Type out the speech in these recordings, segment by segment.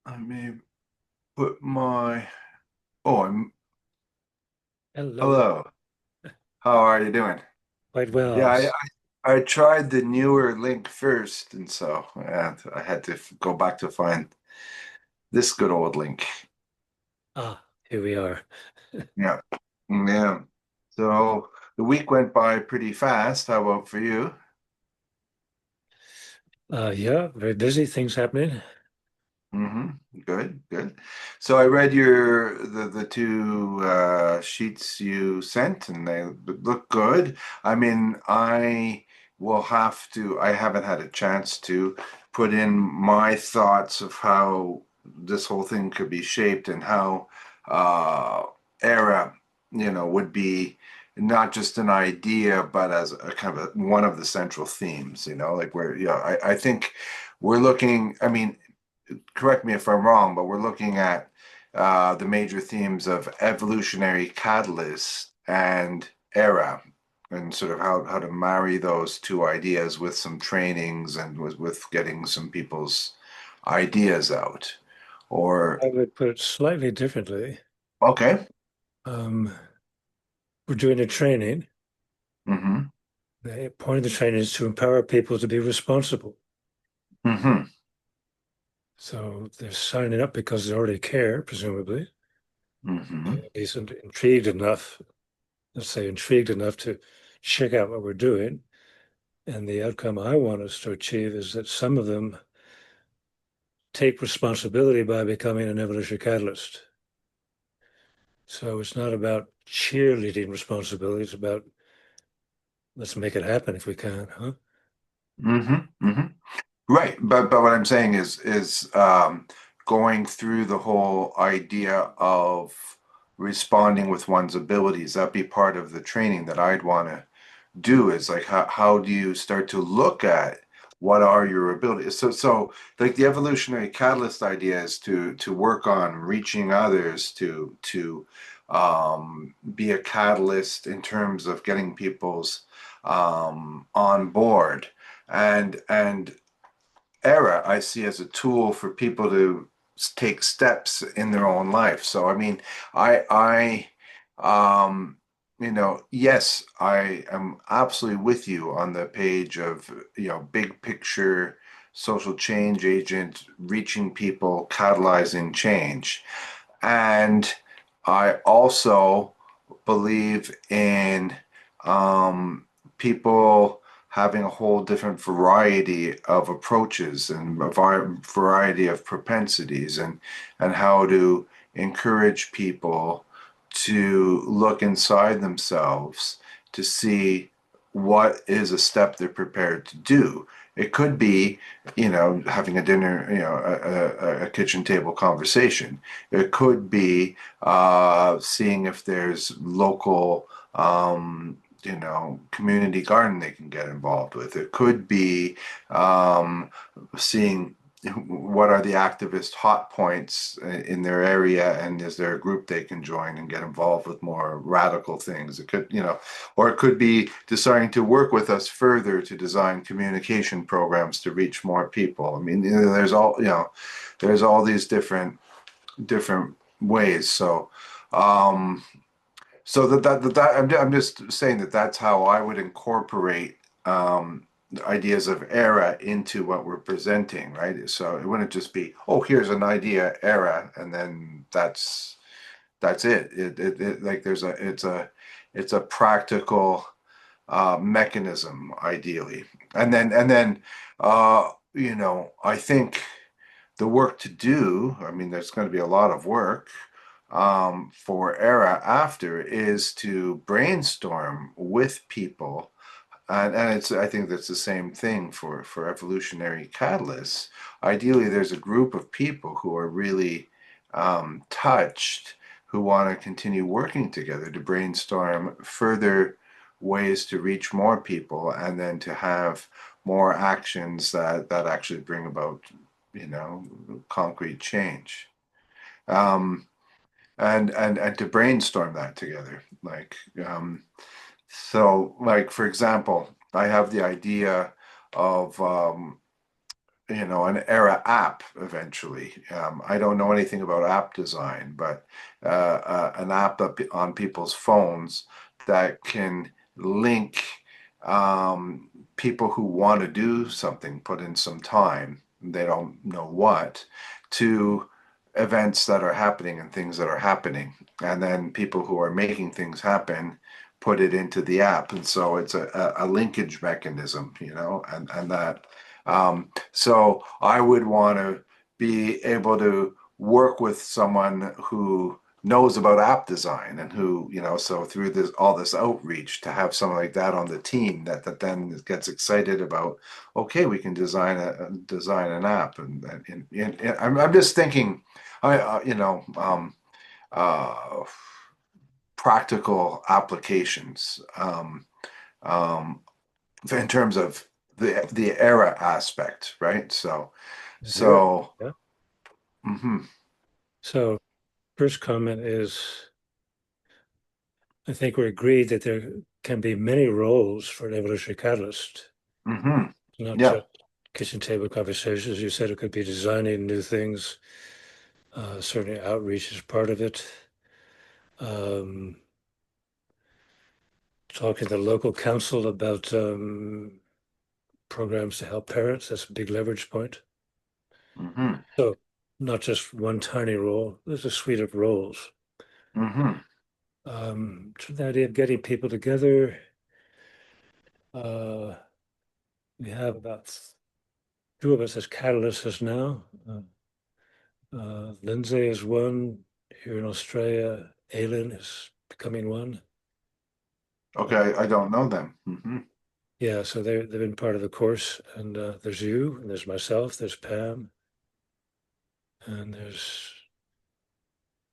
I may put my. Oh, I'm. Hello. Hello. How are you doing? Quite Yeah, well. I tried the newer link first, and so I had to go back to find this good old link. Here we are. Yeah, yeah. So the week went by pretty fast. How about for you? Yeah, very busy, things happening. Good, good. So I read the two sheets you sent, and they look good. I mean, I will have to. I haven't had a chance to put in my thoughts of how this whole thing could be shaped and how uh, ERA, would be not just an idea, but as a kind of one of the central themes. Like where, I think we're looking. I mean, correct me if I'm wrong, but we're looking at the major themes of evolutionary catalyst and era, and sort of how to marry those two ideas with some trainings and with getting some people's ideas out. Or I would put it slightly differently. okay, Um, we're doing a training. mm-hmm, The point of the training is to empower people to be responsible. mm-hmm, So they're signing up because they already care, presumably, mm-hmm. at least intrigued enough, let's say intrigued enough to check out what we're doing. And the outcome I want us to achieve is that some of them take responsibility by becoming an evolutionary catalyst. So it's not about cheerleading responsibility. It's about let's make it happen if we can, huh? Mm-hmm. Mm-hmm. Right, but what I'm saying is going through the whole idea of responding with one's abilities. That'd be part of the training that I'd want to do. Is like how do you start to look at what are your abilities? So like the evolutionary catalyst idea is to work on reaching others to be a catalyst in terms of getting people's on board and era I see as a tool for people to take steps in their own life. So I mean, I yes, I am absolutely with you on the page of, big picture social change agent, reaching people, catalyzing change. And I also believe in um, people having a whole different variety of approaches and a variety of propensities and how to encourage people to look inside themselves to see what is a step they're prepared to do. It could be, having a dinner, a kitchen table conversation. It could be seeing if there's local community garden they can get involved with. It could be um, seeing what are the activist hot points in their area, and is there a group they can join and get involved with more radical things. It could, or it could be deciding to work with us further to design communication programs to reach more people. I mean, there's all these different ways. Um, so I'm just saying that that's how I would incorporate the ideas of era into what we're presenting, right? So it wouldn't just be, oh, here's an idea, era, and then that's it. It like it's a practical mechanism, ideally, and then I think the work to do, I mean, there's going to be a lot of work for ERA after, is to brainstorm with people. And I think that's the same thing for evolutionary catalysts. Ideally, there's a group of people who are really touched, who want to continue working together to brainstorm further ways to reach more people, and then to have more actions that actually bring about, concrete change. Um, and to brainstorm that together, like for example, I have the idea of an era app eventually. I don't know anything about app design, but an app up on people's phones that can link people who want to do something, put in some time, they don't know what, to events that are happening and things that are happening. And then people who are making things happen put it into the app. And so it's a linkage mechanism, and that. So I would want to be able to work with someone who knows about app design, and who, so through all this outreach, to have someone like that on the team that then gets excited about, okay, we can design an app. And I'm just thinking, I uh, practical applications, um, in terms of the era aspect, right? So Zero. so Yeah. mhm, So first comment is, I think we're agreed that there can be many roles for an evolutionary catalyst, mhm, not yeah, just kitchen table conversations. You said it could be designing new things. Certainly outreach is part of it. Um, Talking to the local council about programs to help parents, that's a big leverage point. mhm, So not just one tiny role, there's a suite of roles. mhm, So the idea of getting people together, uh, we have about two of us as catalysts now. Lindsay is one here in Australia. Aylin is becoming one. okay, Uh, I don't know them. Mhm, yeah, so they've been part of the course. And there's you, and there's myself, there's Pam, and there's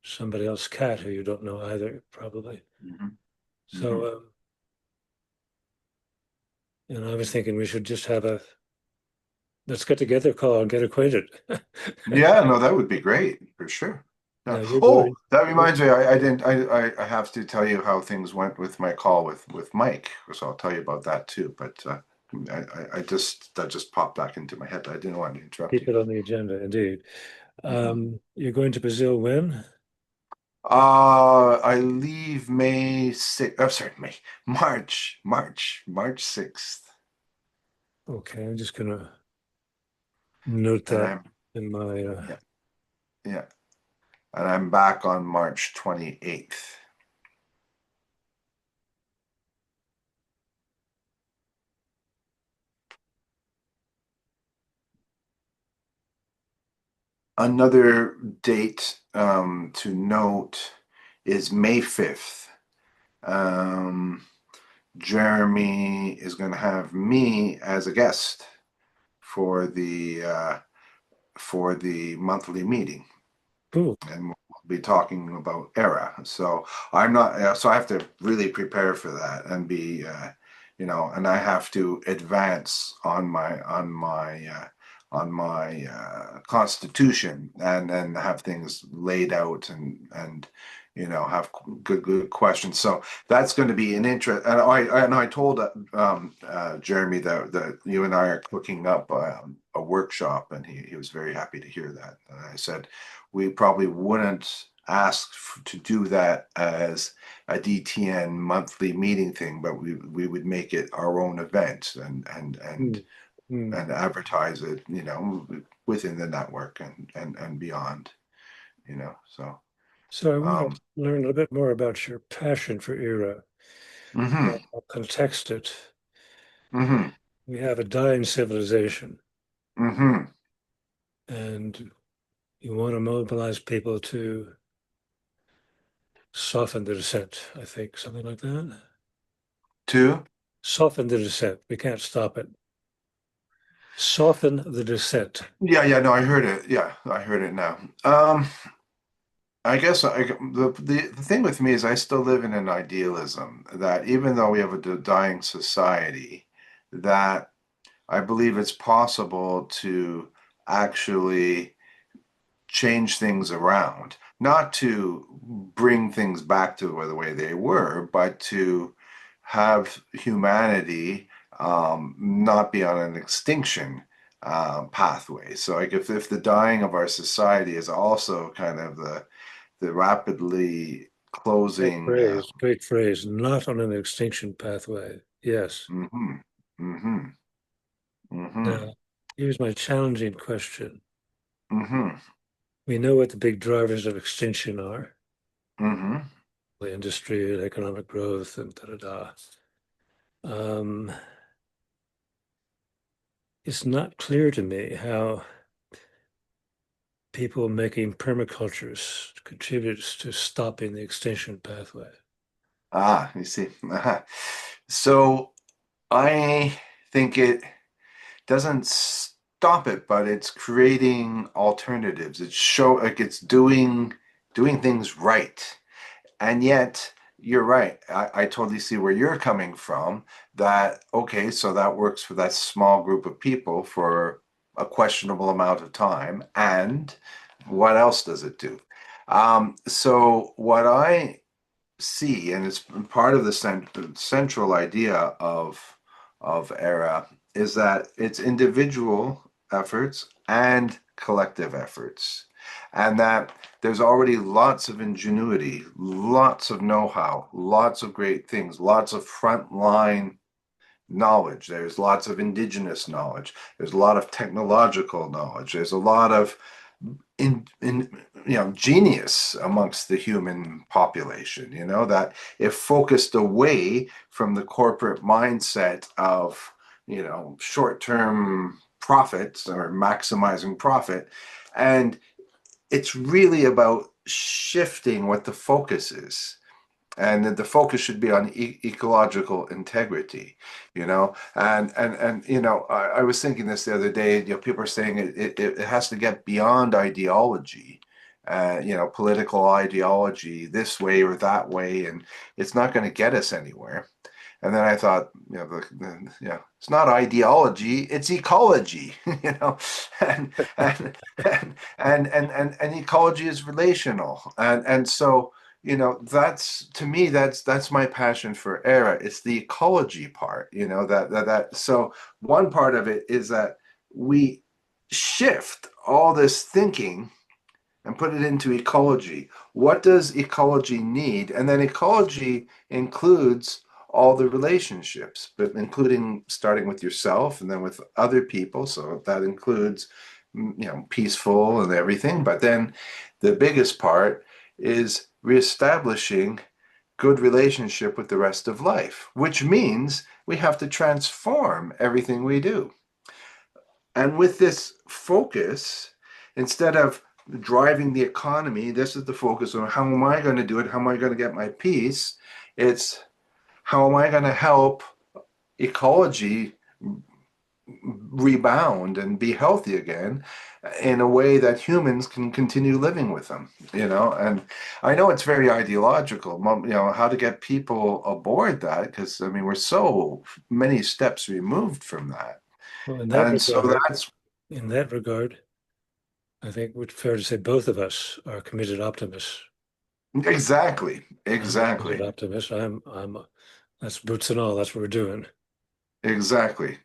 somebody else, Kat, who you don't know either, probably. mhm, So, mhm. I was thinking we should just have a let's get together call and get acquainted. Yeah, no, that would be great for sure. Yeah. Now you're Oh, going. that reminds me, I didn't, I have to tell you how things went with my call with Mike, so I'll tell you about that too. But I just that just popped back into my head. I didn't want to interrupt Keep you. it on the agenda, indeed. Mhm. You're going to Brazil when? I leave May 6th. I'm sorry, March 6th. Okay, I'm just gonna note And that I'm, in my. yeah, yeah. And I'm back on March 28th. Another date to note is May 5th. Um, Jeremy is going to have me as a guest for the monthly meeting, Cool. and be talking about ERA. So I'm not, so I have to really prepare for that and be, and I have to advance on my constitution and have things laid out and have good questions. So that's going to be an interest. And I told Jeremy that you and I are cooking up a workshop, and he was very happy to hear that. And I said we probably wouldn't ask to do that as a DTN monthly meeting thing, but we would make it our own event Mm, mm. and advertise it, within the network and beyond, so So I want um to learn a little bit more about your passion for era. mhm, I'll context it. mhm, We have a dying civilization, mhm. and you want to mobilize people to soften the descent, I think, something like that. Two. Soften the descent. We can't stop it. Soften the descent. Yeah, no, I heard it. Yeah, I heard it now. I guess the thing with me is I still live in an idealism that even though we have a dying society, that I believe it's possible to actually change things around, not to bring things back to the way they were, but to have humanity not be on an extinction pathway. So, like, if the dying of our society is also kind of the rapidly Great closing. phrase. Great phrase. Not on an extinction pathway. Yes. Mhm, mhm, mhm, Now, here's my challenging question. mhm, We know what the big drivers of extinction are: mhm. the industry and economic growth and da da da. Um, it's not clear to me how people making permacultures contributes to stopping the extinction pathway. You see. So I think it doesn't stop it, but it's creating alternatives. It's doing things right. And yet, you're right. I totally see where you're coming from. That, okay, so that works for that small group of people for a questionable amount of time. And what else does it do? So what I see, and it's part of the central idea of ERA, is that it's individual efforts and collective efforts, and that there's already lots of ingenuity, lots of know-how, lots of great things, lots of frontline knowledge. There's lots of indigenous knowledge. There's a lot of technological knowledge. There's a lot of in genius amongst the human population, that if focused away from the corporate mindset of short-term profits or maximizing profit, and it's really about shifting what the focus is, and that the focus should be on ecological integrity, I was thinking this the other day. People are saying it has to get beyond ideology, political ideology this way or that way, and it's not going to get us anywhere. And then I thought, it's not ideology, it's ecology, and and and ecology is relational, and so that's, to me, that's my passion for ERA. It's the ecology part, that so one part of it is that we shift all this thinking and put it into ecology. What does ecology need? And then ecology includes all the relationships, but including starting with yourself and then with other people. So that includes, peaceful and everything. But then the biggest part is reestablishing good relationship with the rest of life, which means we have to transform everything we do. And with this focus, instead of driving the economy, this is the focus on how am I going to do it? How am I going to get my peace? It's how am I going to help ecology rebound and be healthy again in a way that humans can continue living with them, and I know it's very ideological, how to get people aboard that, because I mean we're so many steps removed from that. Well, And so that's in that regard, I think it's fair to say both of us are committed optimists. exactly, I'm a committed exactly, optimist. That's boots and all. That's what we're doing. exactly.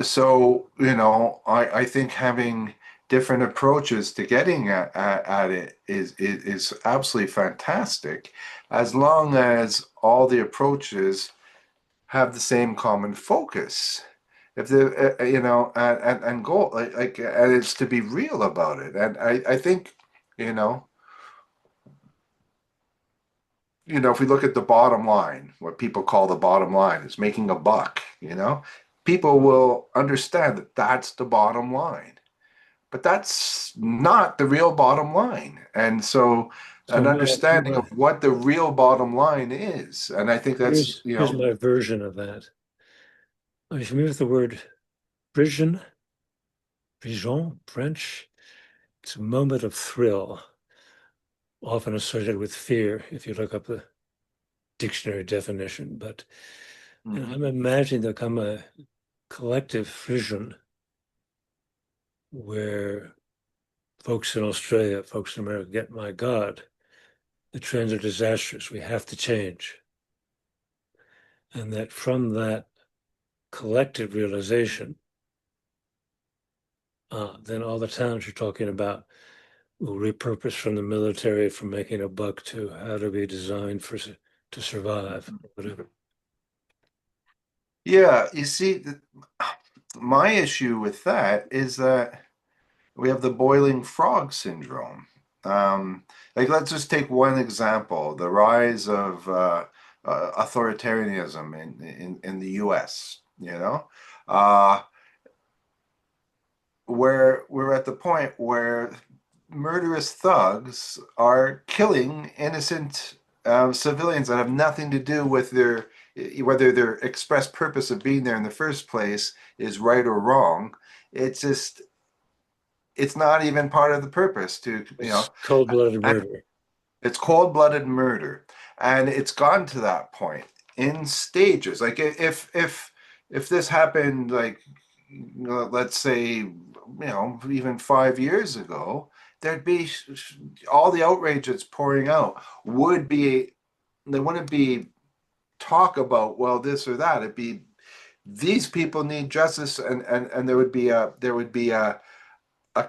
So, I think having different approaches to getting at it is absolutely fantastic, as long as all the approaches have the same common focus. If the and goal, and it's to be real about it. And I think, you know if we look at the bottom line, what people call the bottom line is making a buck, people will understand that that's the bottom line. But that's not the real bottom line. And so So an understanding of what the real bottom line is. And I think that's, here's my version of that. Are you familiar with the word vision? Vision, French. It's a moment of thrill, often associated with fear if you look up the dictionary definition. But Mhm. I'm imagining there come a collective vision where folks in Australia, folks in America get, my God, the trends are disastrous. We have to change. And that from that collective realization, then all the towns you're talking about will repurpose from the military, from making a buck to how to be designed to survive, whatever. Yeah, you see, my issue with that is that we have the boiling frog syndrome. Like, let's just take one example, the rise of authoritarianism in the US, uh, where we're at the point where murderous thugs are killing innocent civilians that have nothing to do with whether their express purpose of being there in the first place is right or wrong. It's just, it's not even part of the purpose to, It's cold-blooded and murder. it's cold-blooded murder. And it's gone to that point in stages. Like if this happened, like, let's say, even 5 years ago, there'd be all the outrage that's pouring out would be, there wouldn't be talk about, well, this or that. It'd be, these people need justice, and there would be a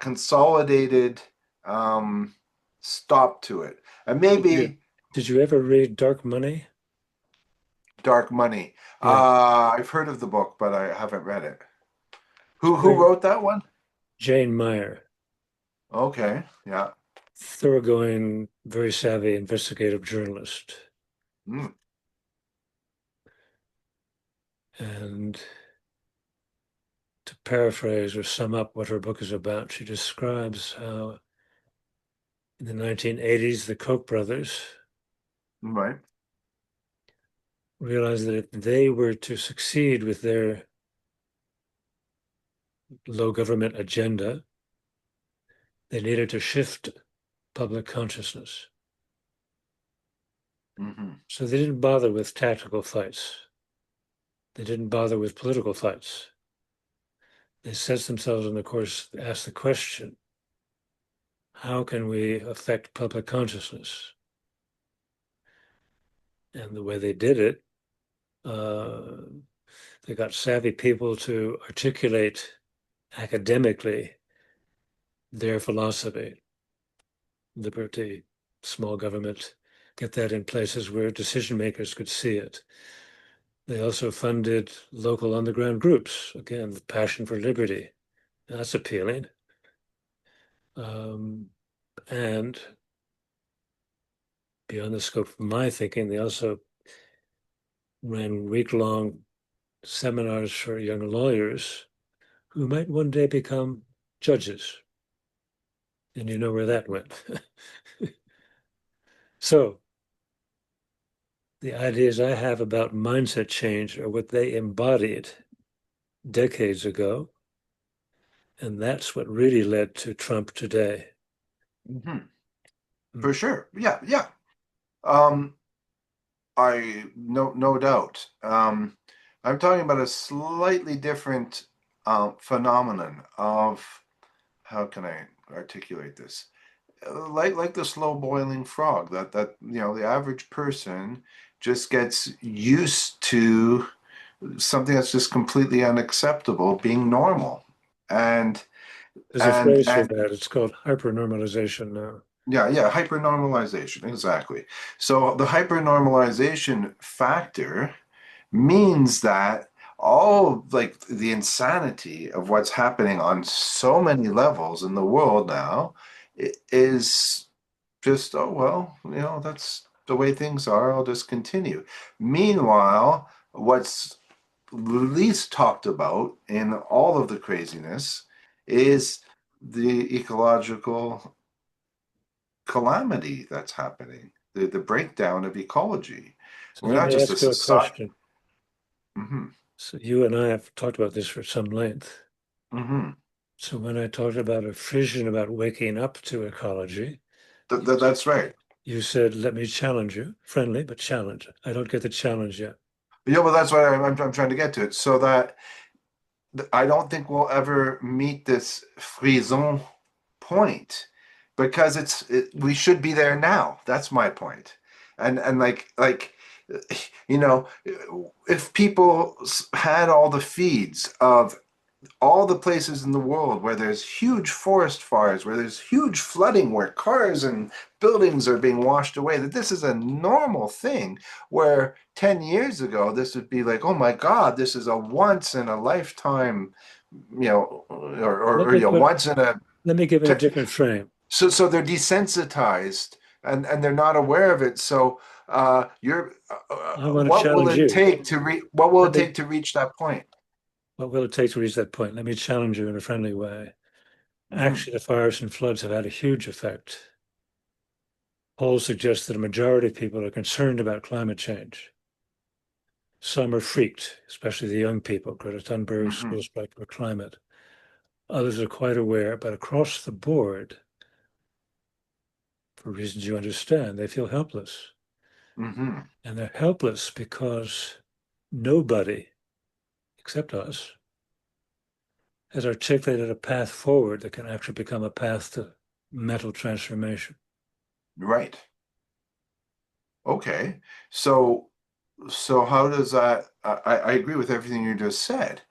consolidated um, stop to it. And Did you, maybe did you ever read Dark Money? Dark Money. Yeah. I've heard of the book, but I haven't read it. It's Who very wrote that one? Jane Meyer, Okay, yeah. thoroughgoing, very savvy investigative journalist. Mm, And to paraphrase or sum up what her book is about, she describes how in the 1980s, the Koch brothers right. realized that if they were to succeed with their low government agenda, they needed to shift public consciousness. Hmm. So they didn't bother with tactical fights. They didn't bother with political fights. They set themselves on the course, asked the question, how can we affect public consciousness? And the way they did it, uh, they got savvy people to articulate academically their philosophy, liberty, small government, get that in places where decision makers could see it. They also funded local underground groups. Again, the passion for liberty. That's appealing. Um, and beyond the scope of my thinking, they also ran week-long seminars for young lawyers who might one day become judges. And you know where that went. So the ideas I have about mindset change are what they embodied decades ago. And that's what really led to Trump today. Mhm. Mm. For sure. Yeah, yeah. Um, I no doubt. I'm talking about a slightly different phenomenon of how can I articulate this? Like the slow boiling frog, that the average person just gets used to something that's just completely unacceptable being normal. And There's a and phrase for and that. It's called hypernormalization now. yeah, yeah, hypernormalization, exactly. So the hypernormalization factor means that all like the insanity of what's happening on so many levels in the world now is just, oh well, that's the way things are, I'll just continue. Meanwhile, what's least talked about in all of the craziness is the ecological calamity that's happening, the breakdown of ecology. So We're let not me just a ask you a society. question. Hmm. So you and I have talked about this for some length. Hmm. So when I talked about a vision about waking up to ecology, That's right. you said, let me challenge you. Friendly, but challenge. I don't get the challenge yet. Yeah, well, that's what I'm trying to get to it. So that I don't think we'll ever meet this frisson point because we should be there now. That's my point. And like you know, if people had all the feeds of all the places in the world where there's huge forest fires, where there's huge flooding, where cars and buildings are being washed away, that this is a normal thing. Where 10 years ago, this would be like, oh my God, this is a once in a lifetime, Let or me put once in a. let me give it a Te- different frame. so they're desensitized and they're not aware of it. So I want to what will challenge it you. take what will Let it me take to reach that point? What will it take to reach that point? Let me challenge you in a friendly way. Hmm. Actually, the fires and floods have had a huge effect. Polls suggest that a majority of people are concerned about climate change. Some are freaked, especially the young people. Greta Thunberg, school Hmm. strike for climate. Others are quite aware, but across the board, for reasons you understand, they feel helpless. Hmm. And they're helpless because nobody, except us, has articulated a path forward that can actually become a path to mental transformation. Right. Okay. So so how does that I agree with everything you just said,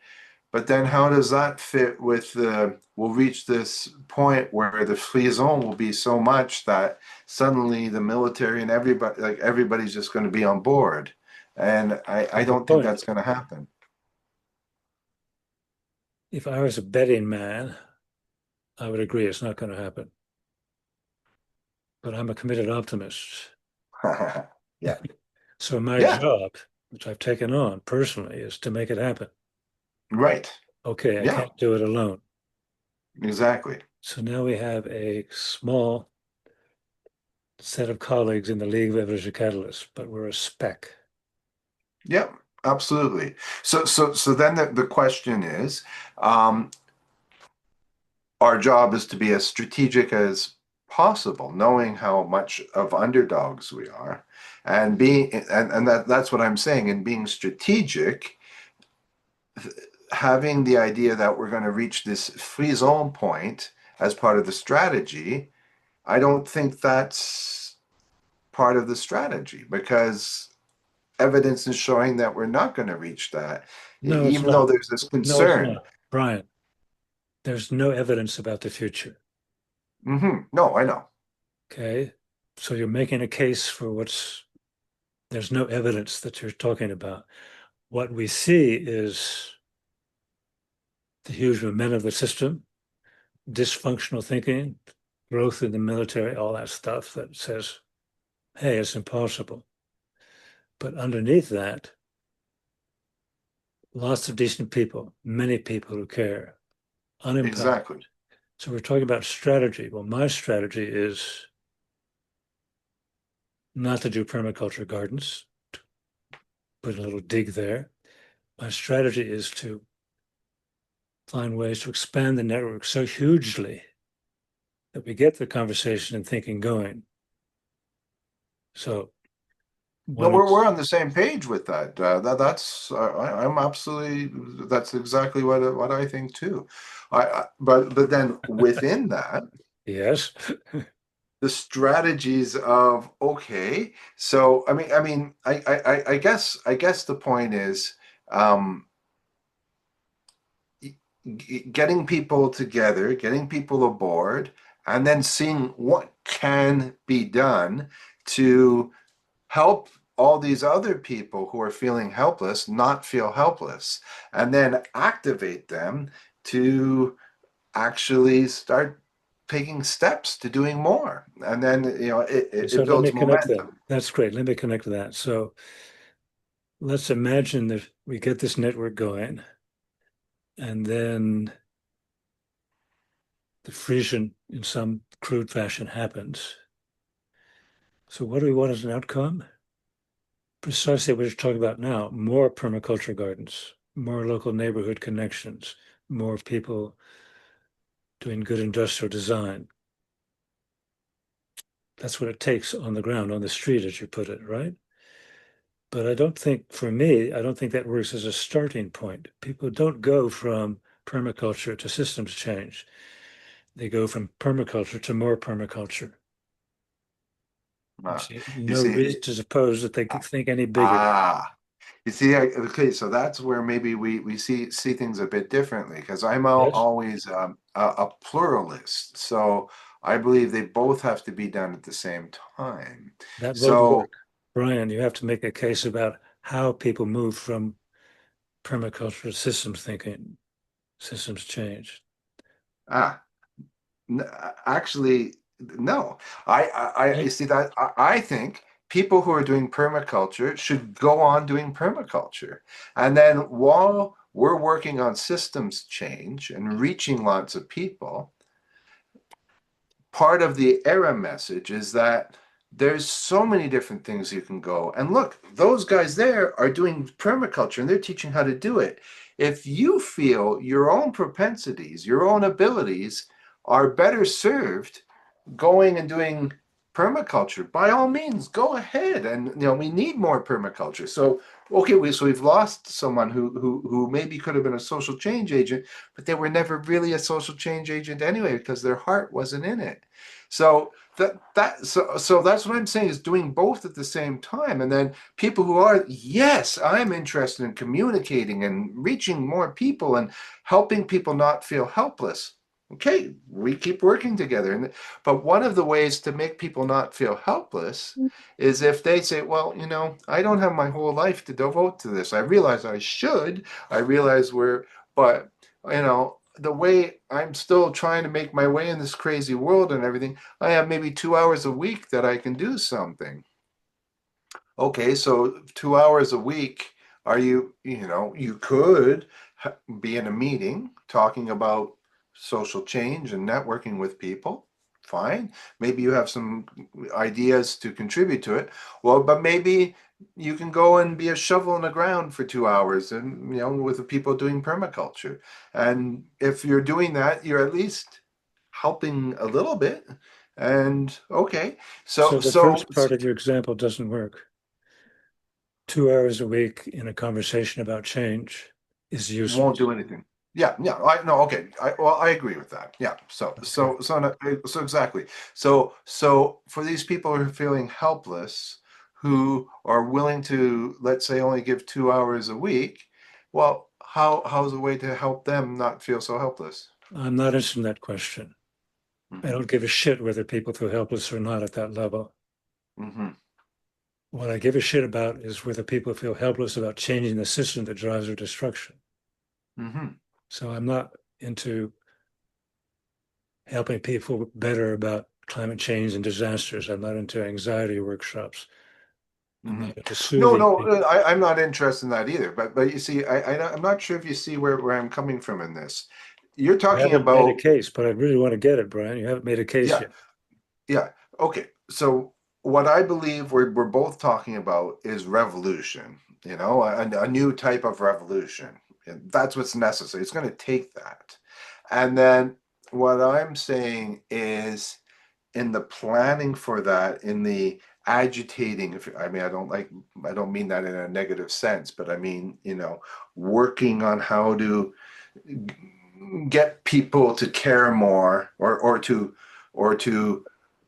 but then how does that fit with the we'll reach this point where the frisson will be so much that suddenly the military and everybody like everybody's just going to be on board. And I There's a don't think point. that's going to happen. If I was a betting man, I would agree it's not going to happen. But I'm a committed optimist. Yeah. So my Yeah. job, which I've taken on personally, is to make it happen. Right. Okay, I Yeah. can't do it alone. Exactly. So now we have a small set of colleagues in the League of Evolutionary Catalysts, but we're a speck. Yeah. Absolutely. So then the question is, um, our job is to be as strategic as possible, knowing how much of underdogs we are, and that's what I'm saying. In being strategic, having the idea that we're going to reach this frisson point as part of the strategy, I don't think that's part of the strategy because evidence is showing that we're not going to reach that, No, it's even though not. there's this No, it's concern. not. Brian, there's no evidence about the future. No, I know. Okay. So you're making a case for there's no evidence that you're talking about. What we see is the huge momentum of the system, dysfunctional thinking, growth in the military, all that stuff that says, hey, it's impossible. But underneath that, lots of decent people, many people who care, unempowered. Exactly. So we're talking about strategy. Well, my strategy is not to do permaculture gardens, put a little dig there. My strategy is to find ways to expand the network so hugely that we get the conversation and thinking going. So No, one of we're on the same page with that. That's I'm absolutely that's exactly what I think too. But then within that, yes, the strategies of okay, so I guess the point is um, getting people together, getting people aboard, and then seeing what can be done to help all these other people who are feeling helpless not feel helpless, and then activate them to actually start taking steps to doing more. And then, so it let me builds connect that. momentum. That's great. Let me connect to that. So let's imagine that we get this network going, and then the fusion in some crude fashion happens. So what do we want as an outcome? Precisely what we're talking about now, more permaculture gardens, more local neighborhood connections, more people doing good industrial design. That's what it takes on the ground, on the street, as you put it, right? But I don't think, for me, I don't think that works as a starting point. People don't go from permaculture to systems change. They go from permaculture to more permaculture. Uh, you No see, reason to suppose that they could think any bigger. ah, you see, okay, so that's where maybe we see things a bit differently because I'm Yes, always a pluralist. So I believe they both have to be done at the same time. that won't So work. Brian, you have to make a case about how people move from permaculture to systems thinking, systems change. ah, actually, no. I Right? see that. I think people who are doing permaculture should go on doing permaculture. And then while we're working on systems change and reaching lots of people, part of the era message is that there's so many different things you can go. And look, those guys there are doing permaculture and they're teaching how to do it. If you feel your own propensities, your own abilities are better served going and doing permaculture, by all means, go ahead. And we need more permaculture. So okay, we've lost someone who maybe could have been a social change agent, but they were never really a social change agent anyway because their heart wasn't in it. So so that's what I'm saying is doing both at the same time. And then people who are, yes, I'm interested in communicating and reaching more people and helping people not feel helpless. Okay, we keep working together. But one of the ways to make people not feel helpless is if they say, well, I don't have my whole life to devote to this. I realize I should. I realize but the way I'm still trying to make my way in this crazy world and everything, I have maybe 2 hours a week that I can do something. Okay, so 2 hours a week, you could be in a meeting talking about social change and networking with people. Fine. Maybe you have some ideas to contribute to it. Well, but maybe you can go and be a shovel in the ground for 2 hours and, with the people doing permaculture. And if you're doing that, you're at least helping a little bit. And okay, So so the so first part of your example doesn't work. 2 hours a week in a conversation about change is won't useless. do anything. Yeah, yeah. I no, okay. I agree with that. Yeah. So Okay. so exactly. So for these people who are feeling helpless, who are willing to, let's say, only give 2 hours a week, well, how's a way to help them not feel so helpless? I'm not answering that question. I Hmm. don't give a shit whether people feel helpless or not at that level. Hmm. What I give a shit about is whether people feel helpless about changing the system that drives their destruction. Hmm. So I'm not into helping people better about climate change and disasters. I'm not into anxiety workshops. I'm Hmm. not into No, soothing no, people. I'm not interested in that either. But you see, I'm not sure if you see where I'm coming from in this. You're You talking haven't made a about, case, but I really want to get it, Brian. You haven't made a case yeah. yet. Yeah. Okay. So what I believe we're both talking about is revolution, a new type of revolution. And that's what's necessary. It's going to take that. And then what I'm saying is in the planning for that, in the agitating, if I mean, I don't mean that in a negative sense, but I mean, working on how to get people to care more or to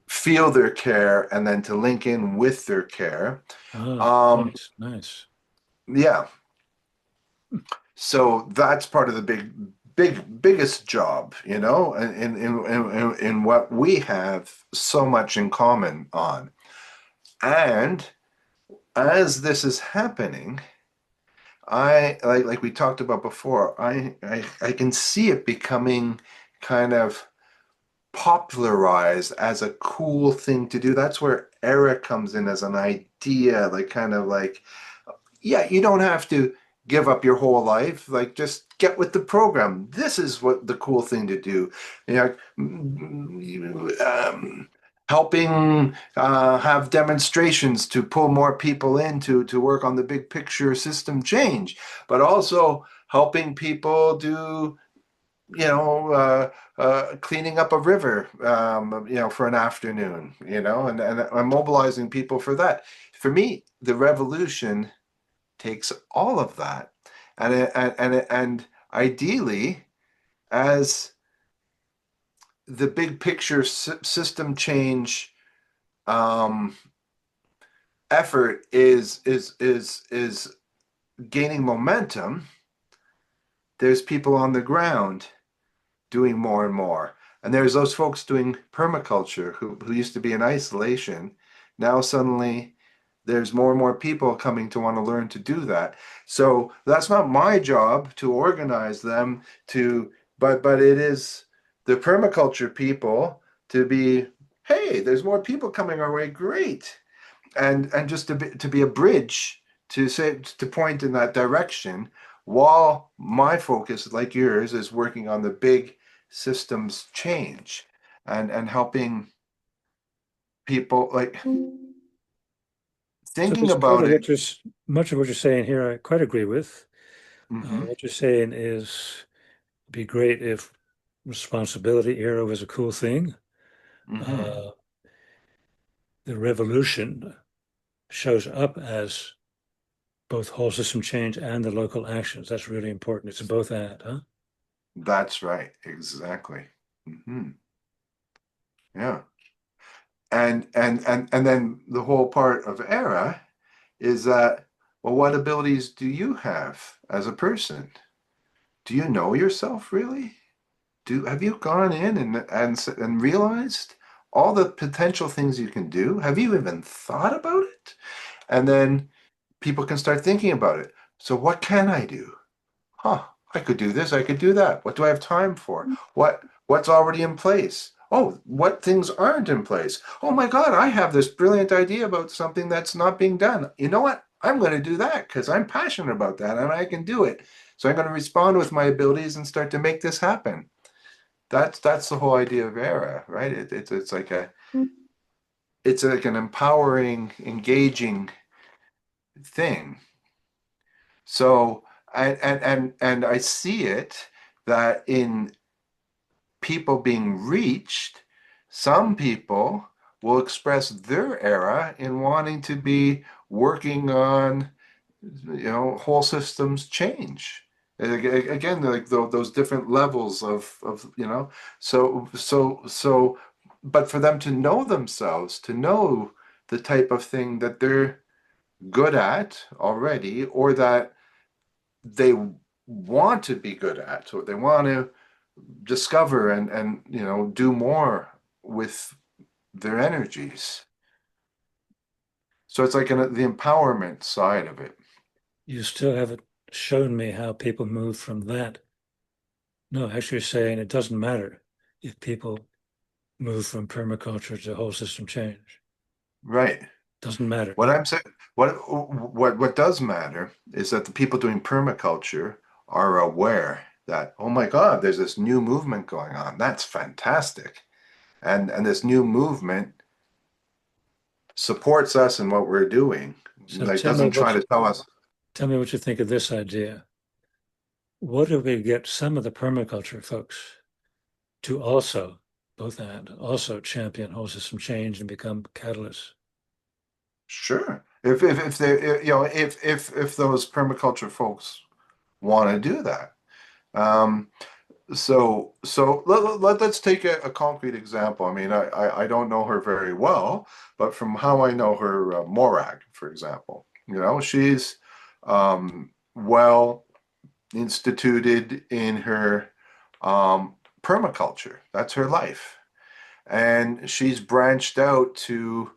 feel their care and then to link in with their care. Ah, Um, nice, nice. yeah, so that's part of the biggest job, in what we have so much in common on. And as this is happening, I like we talked about before, I can see it becoming kind of popularized as a cool thing to do. That's where era comes in as an idea, like kind of like, yeah, you don't have to give up your whole life. Like, just get with the program. This is what the cool thing to do. You know, helping have demonstrations to pull more people in to work on the big picture system change, but also helping people do cleaning up a river, for an afternoon, and mobilizing people for that. For me, the revolution takes all of that, and ideally, as the big picture system change um, effort is gaining momentum. There's people on the ground doing more and more. And there's those folks doing permaculture who used to be in isolation. Now suddenly there's more and more people coming to want to learn to do that. So that's not my job to organize them but it is the permaculture people to be, hey, there's more people coming our way, great. And just to be a bridge to point in that direction, while my focus, like yours, is working on the big systems change and helping people, like, So thinking there's part about of it. much of what you're saying here, I quite agree with. Hmm. What you're saying is, it'd be great if responsibility era was a cool thing. Hmm. Uh, the revolution shows up as both whole system change and the local actions. That's really important. It's both and, huh? That's right, exactly. Hmm. Yeah. And then the whole part of ERA is that, well, what abilities do you have as a person? Do you know yourself really? Have you gone in and realized all the potential things you can do? Have you even thought about it? And then people can start thinking about it. So what can I do? Huh, I could do this, I could do that. What do I have time for? What's already in place? Oh, what things aren't in place? Oh my God, I have this brilliant idea about something that's not being done. You know what? I'm going to do that because I'm passionate about that and I can do it. So I'm going to respond with my abilities and start to make this happen. That's the whole idea of ERA, right? It's like an empowering, engaging thing. So and I see it that in people being reached, some people will express their era in wanting to be working on, whole systems change. Again, like those different levels of, so, but for them to know themselves, to know the type of thing that they're good at already, or that they want to be good at, or they want to discover and do more with their energies. So it's like the empowerment side of it. You still haven't shown me how people move from that. No, actually, you're saying it doesn't matter if people move from permaculture to whole system change. Right. Doesn't matter. What I'm saying, what does matter is that the people doing permaculture are aware that, oh my God, there's this new movement going on. That's fantastic. And this new movement supports us in what we're doing. So Like, doesn't try to tell us. tell me what you think of this idea. what if we get some of the permaculture folks to also, both and also champion whole system change and become catalysts? Sure. If they, if those permaculture folks want to do that. Um, let's take a concrete example. I mean, I don't know her very well, but from how I know her, Morag, for example, she's well instituted in her permaculture. That's her life. And she's branched out to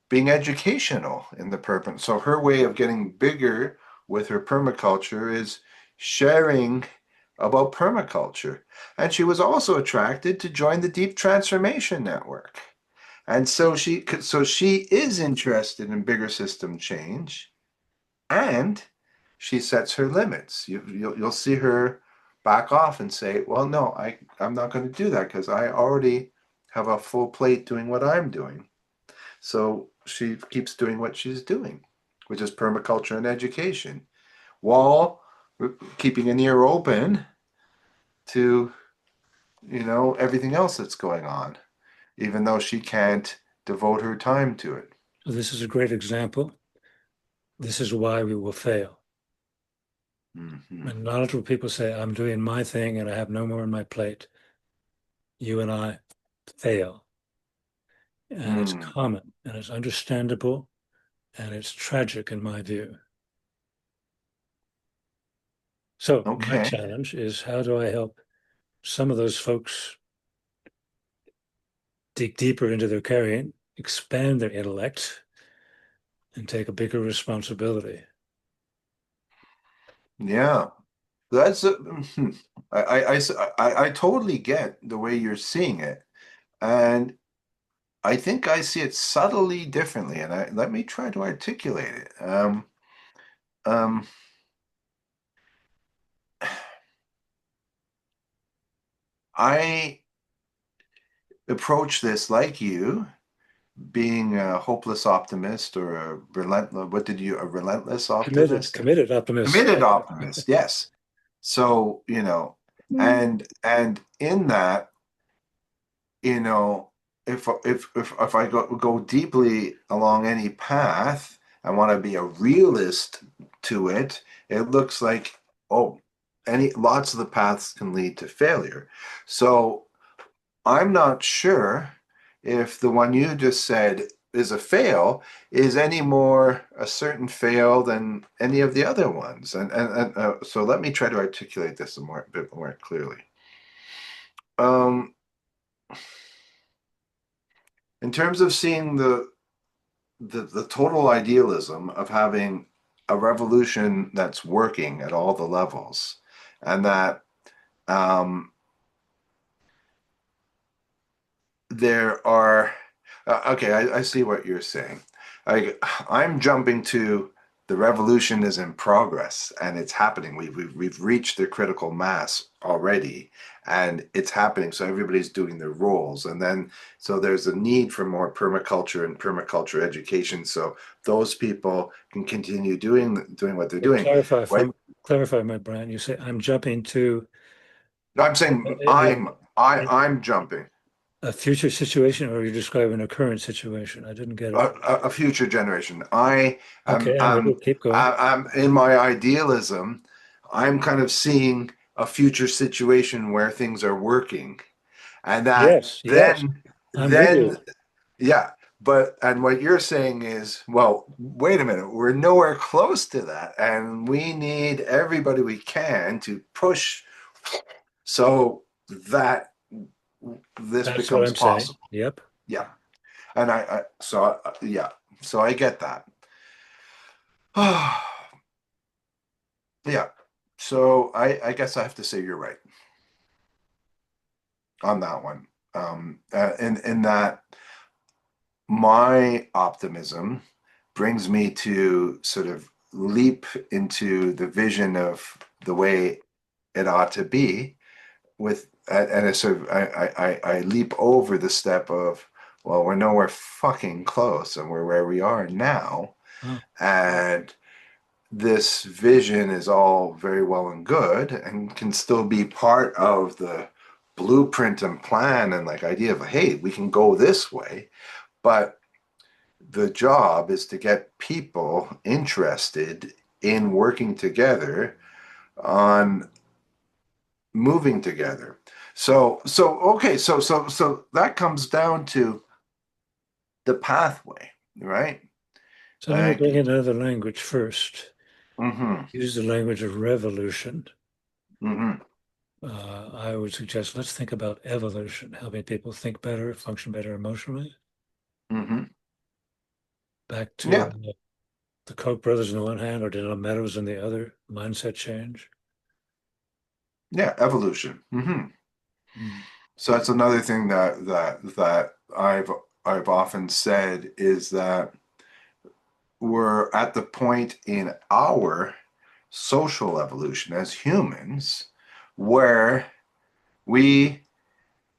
being educational in the perp. So her way of getting bigger with her permaculture is sharing about permaculture. And she was also attracted to join the Deep Transformation Network. And so she is interested in bigger system change, and she sets her limits. You'll see her back off and say, "Well, no, I'm not going to do that because I already have a full plate doing what I'm doing." So she keeps doing what she's doing, which is permaculture and education, while keeping an ear open to, everything else that's going on, even though she can't devote her time to it. So this is a great example. This is why we will fail. Hmm. When knowledgeable people say, I'm doing my thing and I have no more on my plate, you and I fail. And it's Mm. common and it's understandable and it's tragic in my view. So my Okay. challenge is how do I help some of those folks dig deeper into their carrying, expand their intellect, and take a bigger responsibility? Yeah. That's I totally get the way you're seeing it. And I think I see it subtly differently. And let me try to articulate it. Um, I approach this like you, being a hopeless optimist or a relentless, a relentless Committed, optimist? committed optimist. Committed optimist, yes. So, and in that, you know, if I go deeply along any path, I want to be a realist to it. It looks like, oh, any lots of the paths can lead to failure. So I'm not sure if the one you just said is a fail is any more a certain fail than any of the other ones. And so let me try to articulate this a bit more clearly. Um, in terms of seeing the total idealism of having a revolution that's working at all the levels, and that um, there are okay, I see what you're saying. I'm jumping to the revolution is in progress and it's happening. We've reached the critical mass already, and it's happening. So everybody's doing their roles, and then so there's a need for more permaculture and permaculture education. So those people can continue doing what they're But doing. clarify What from clarify, my Brian. You say I'm jumping to I'm a, saying, a, I'm jumping. a future situation, or you're describing a current situation. I didn't get it. A future generation. I am Okay, I'm with you. Keep going. I'm in my idealism. I'm kind of seeing a future situation where things are working, and that Yes, yes, I'm with you. then yeah. But and what you're saying is, well, wait a minute, we're nowhere close to that, and we need everybody we can to push so that this That's what becomes I'm saying. possible. Yep. Yeah. And yeah, so I get that. Yeah. So I guess I have to say you're right on that one. In that my optimism brings me to sort of leap into the vision of the way it ought to be with and I sort of I leap over the step of, well, we're nowhere fucking close and we're where we are now. Oh, And this vision is all very well and good and can still be part of the blueprint and plan and like idea of, hey, we can go this way. But the job is to get people interested in working together on moving together. So that comes down to the pathway, right? So let me Like, bring in another language first. mm-hmm, Use the language of revolution. mm-hmm, I would suggest let's think about evolution, helping people think better, function better emotionally. mm-hmm. Back to Yeah, the Koch brothers on the one hand, or Dylan Meadows on the other, mindset change. yeah, evolution. Mm-hmm. Mm. So that's another thing that I've often said is that we're at the point in our social evolution as humans where we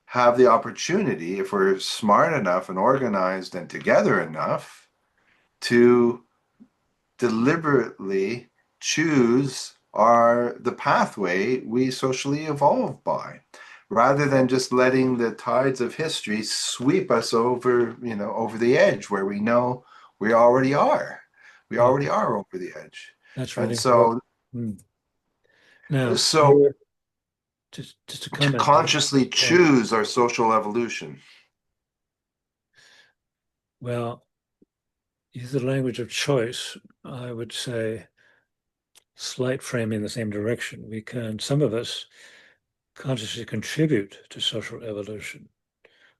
have the opportunity, if we're smart enough and organized and together enough, to deliberately choose the pathway we socially evolve by, rather than just letting the tides of history sweep us over, over the edge where we know we already are. We Yeah, already are over the edge. that's And really important. so Mm. Now, so here, just to to comment there. consciously Yeah. choose our social evolution. Well, use the language of choice. I would say slight framing in the same direction. We can, some of us, consciously contribute to social evolution.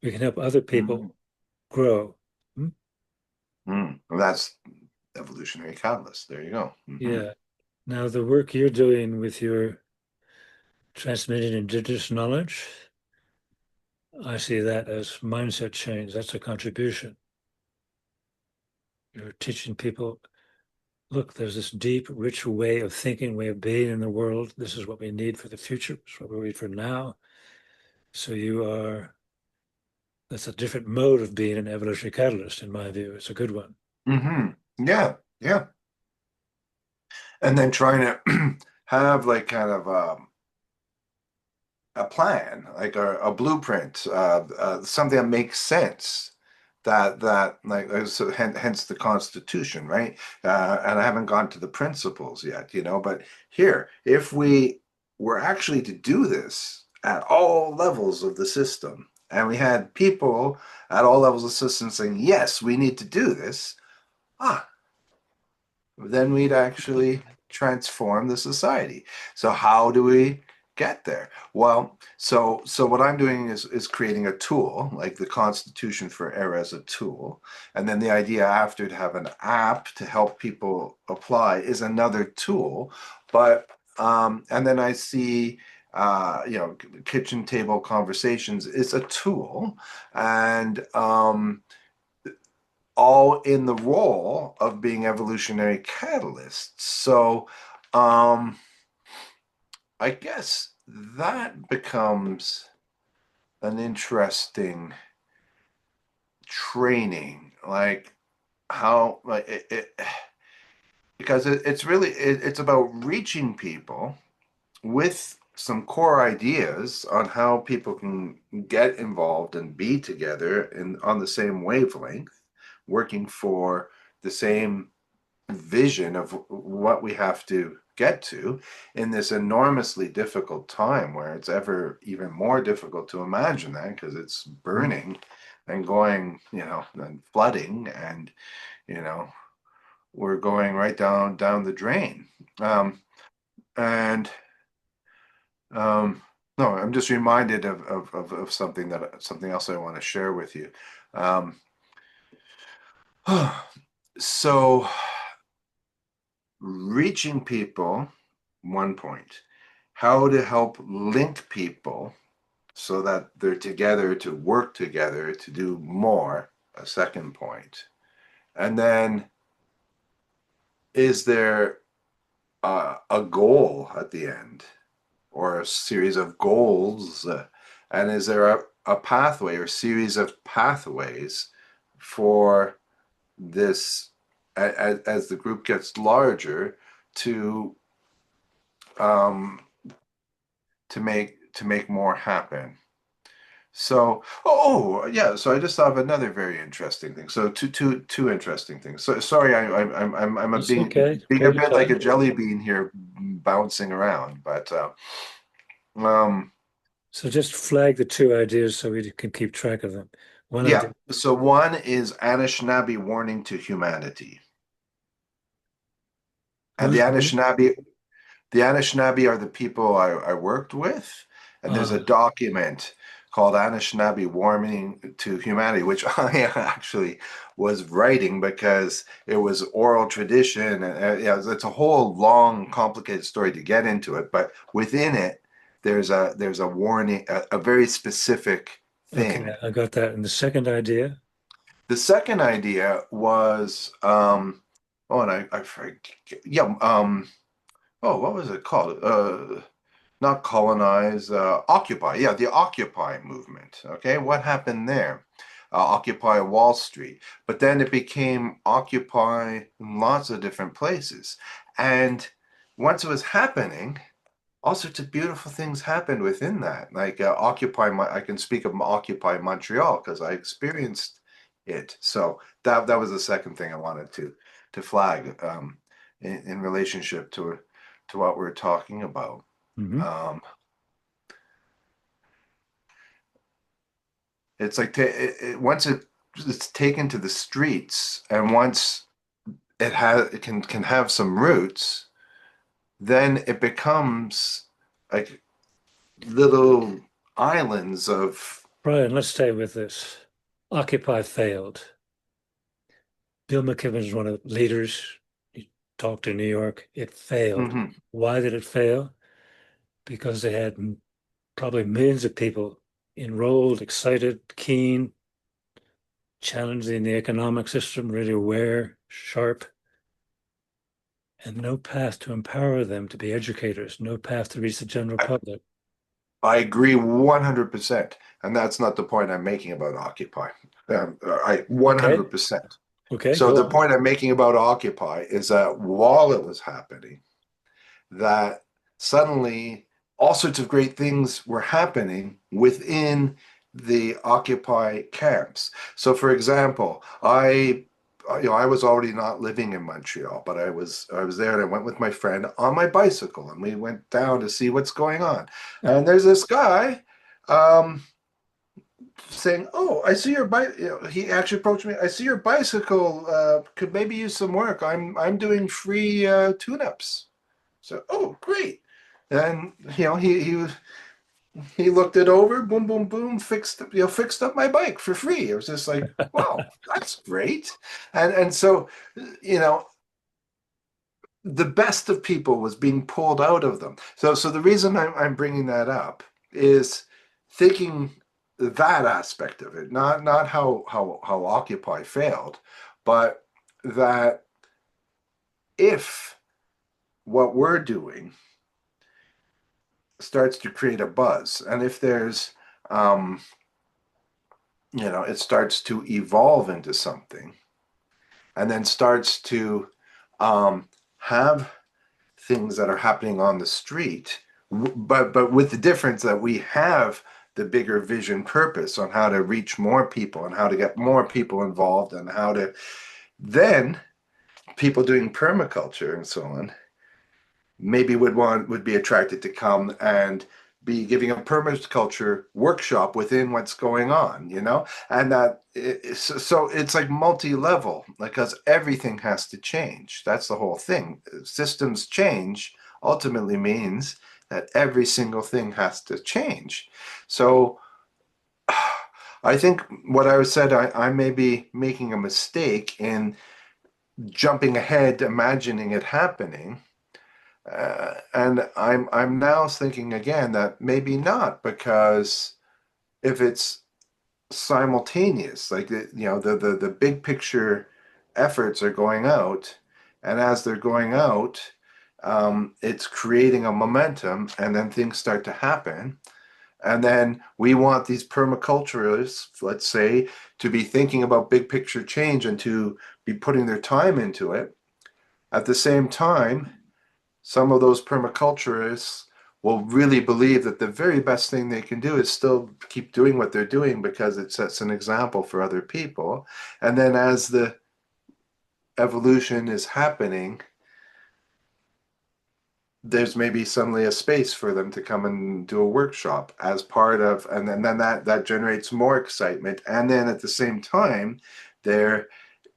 We can help other Mhm. people grow. Hmm? Well, that's evolutionary catalyst. There you go. Yeah. Now, the work you're doing with your transmitting indigenous knowledge, I see that as mindset change. That's a contribution. You're teaching people, look, there's this deep, rich way of thinking, way of being in the world. This is what we need for the future. It's what we need for now. So that's a different mode of being an evolutionary catalyst, in my view. It's a good one. Yeah, yeah. And then trying to have like kind of a plan, like a blueprint, something that makes sense. That like so hence the Constitution, right? And I haven't gone to the principles yet, but here, if we were actually to do this at all levels of the system, and we had people at all levels of the system saying, yes, we need to do this, ah, then we'd actually transform the society. So how do we get there? Well, so what I'm doing is creating a tool, like the Constitution for Era as a tool. And then the idea after to have an app to help people apply is another tool. But and then I see kitchen table conversations is a tool. And all in the role of being evolutionary catalysts. So I guess that becomes an interesting training, like how like because it's really it's about reaching people with some core ideas on how people can get involved and be together and on the same wavelength, working for the same vision of what we have to get to in this enormously difficult time where it's ever even more difficult to imagine that because it's Mm. burning and going, and flooding and, you know, we're going right down the drain. Um, and no, I'm just reminded of something else I want to share with you. Um, so reaching people, one point. How to help link people so that they're together to work together to do more, a second point. And then, is there a goal at the end or a series of goals? And is there a pathway or series of pathways for this as the group gets larger to um, to make more happen. So, yeah. So I just thought of another very interesting thing. So two interesting things. So sorry, I'm a It's being okay. being a Take your bit like a time. jelly bean here, bouncing around. But um, So just flag the two ideas so we can keep track of them. One yeah. idea. So one is Anishinaabe warning to humanity, and Who's one? the Anishinaabe are the people I worked with, and there's a Uh, document called Anishinaabe Warming to Humanity, which I actually was writing because it was oral tradition, and yeah, it's a whole long, complicated story to get into it. But within it, there's a warning, a very specific okay, thing. I got that. And the second idea, The second idea was, and I forget, yeah, what was it called? Not colonize, occupy. Yeah, the Occupy movement. Okay, what happened there? Occupy Wall Street, but then it became Occupy in lots of different places. And once it was happening, all sorts of beautiful things happened within that. Like I can speak of Occupy Montreal because I experienced it. So that was the second thing I wanted to flag in relationship to what we're talking about. mhm. Um, it's like once it's taken to the streets, and once it can have some roots, then it becomes like little islands of. Brian, let's stay with this. Occupy failed. Bill McKibben is one of the leaders. He talked to New York. It failed. Mhm. Why did it fail? Because they had probably millions of people enrolled, excited, keen, challenging the economic system, really aware, sharp, and no path to empower them to be educators, no path to reach the general I, public. I agree 100%, and that's not the point I'm making about Occupy. I Okay, 100%. okay, So go the on. point I'm making about Occupy is that while it was happening, that suddenly all sorts of great things were happening within the Occupy camps. So, for example, I was already not living in Montreal, but I was there, and I went with my friend on my bicycle, and we went down to see what's going on. And there's this guy um, saying, "Oh, I see your bike." He actually approached me. I see your bicycle. Could maybe use some work. I'm doing free tune-ups. So, oh, great. And he looked it over, boom, boom, boom, fixed up my bike for free. It was just like, wow, that's great. And so, you know, the best of people was being pulled out of them. So the reason I'm bringing that up is thinking that aspect of it, not how Occupy failed, but that if what we're doing starts to create a buzz. And if there's, um, it starts to evolve into something and then starts to um, have things that are happening on the street, but with the difference that we have the bigger vision purpose on how to reach more people and how to get more people involved and how to then people doing permaculture and so on maybe would be attracted to come and be giving a permaculture workshop within what's going on, and so it's like multi-level because everything has to change. That's the whole thing. Systems change ultimately means that every single thing has to change. So I think what I said, I may be making a mistake in jumping ahead, imagining it happening, and I'm now thinking again that maybe not, because if it's simultaneous, like the big picture efforts are going out, and as they're going out, it's creating a momentum, and then things start to happen. And then we want these permaculturists, let's say, to be thinking about big picture change and to be putting their time into it. At the same time, some of those permaculturists will really believe that the very best thing they can do is still keep doing what they're doing because it sets an example for other people. And then as the evolution is happening, there's maybe suddenly a space for them to come and do a workshop as part of, and then that generates more excitement. And then at the same time, there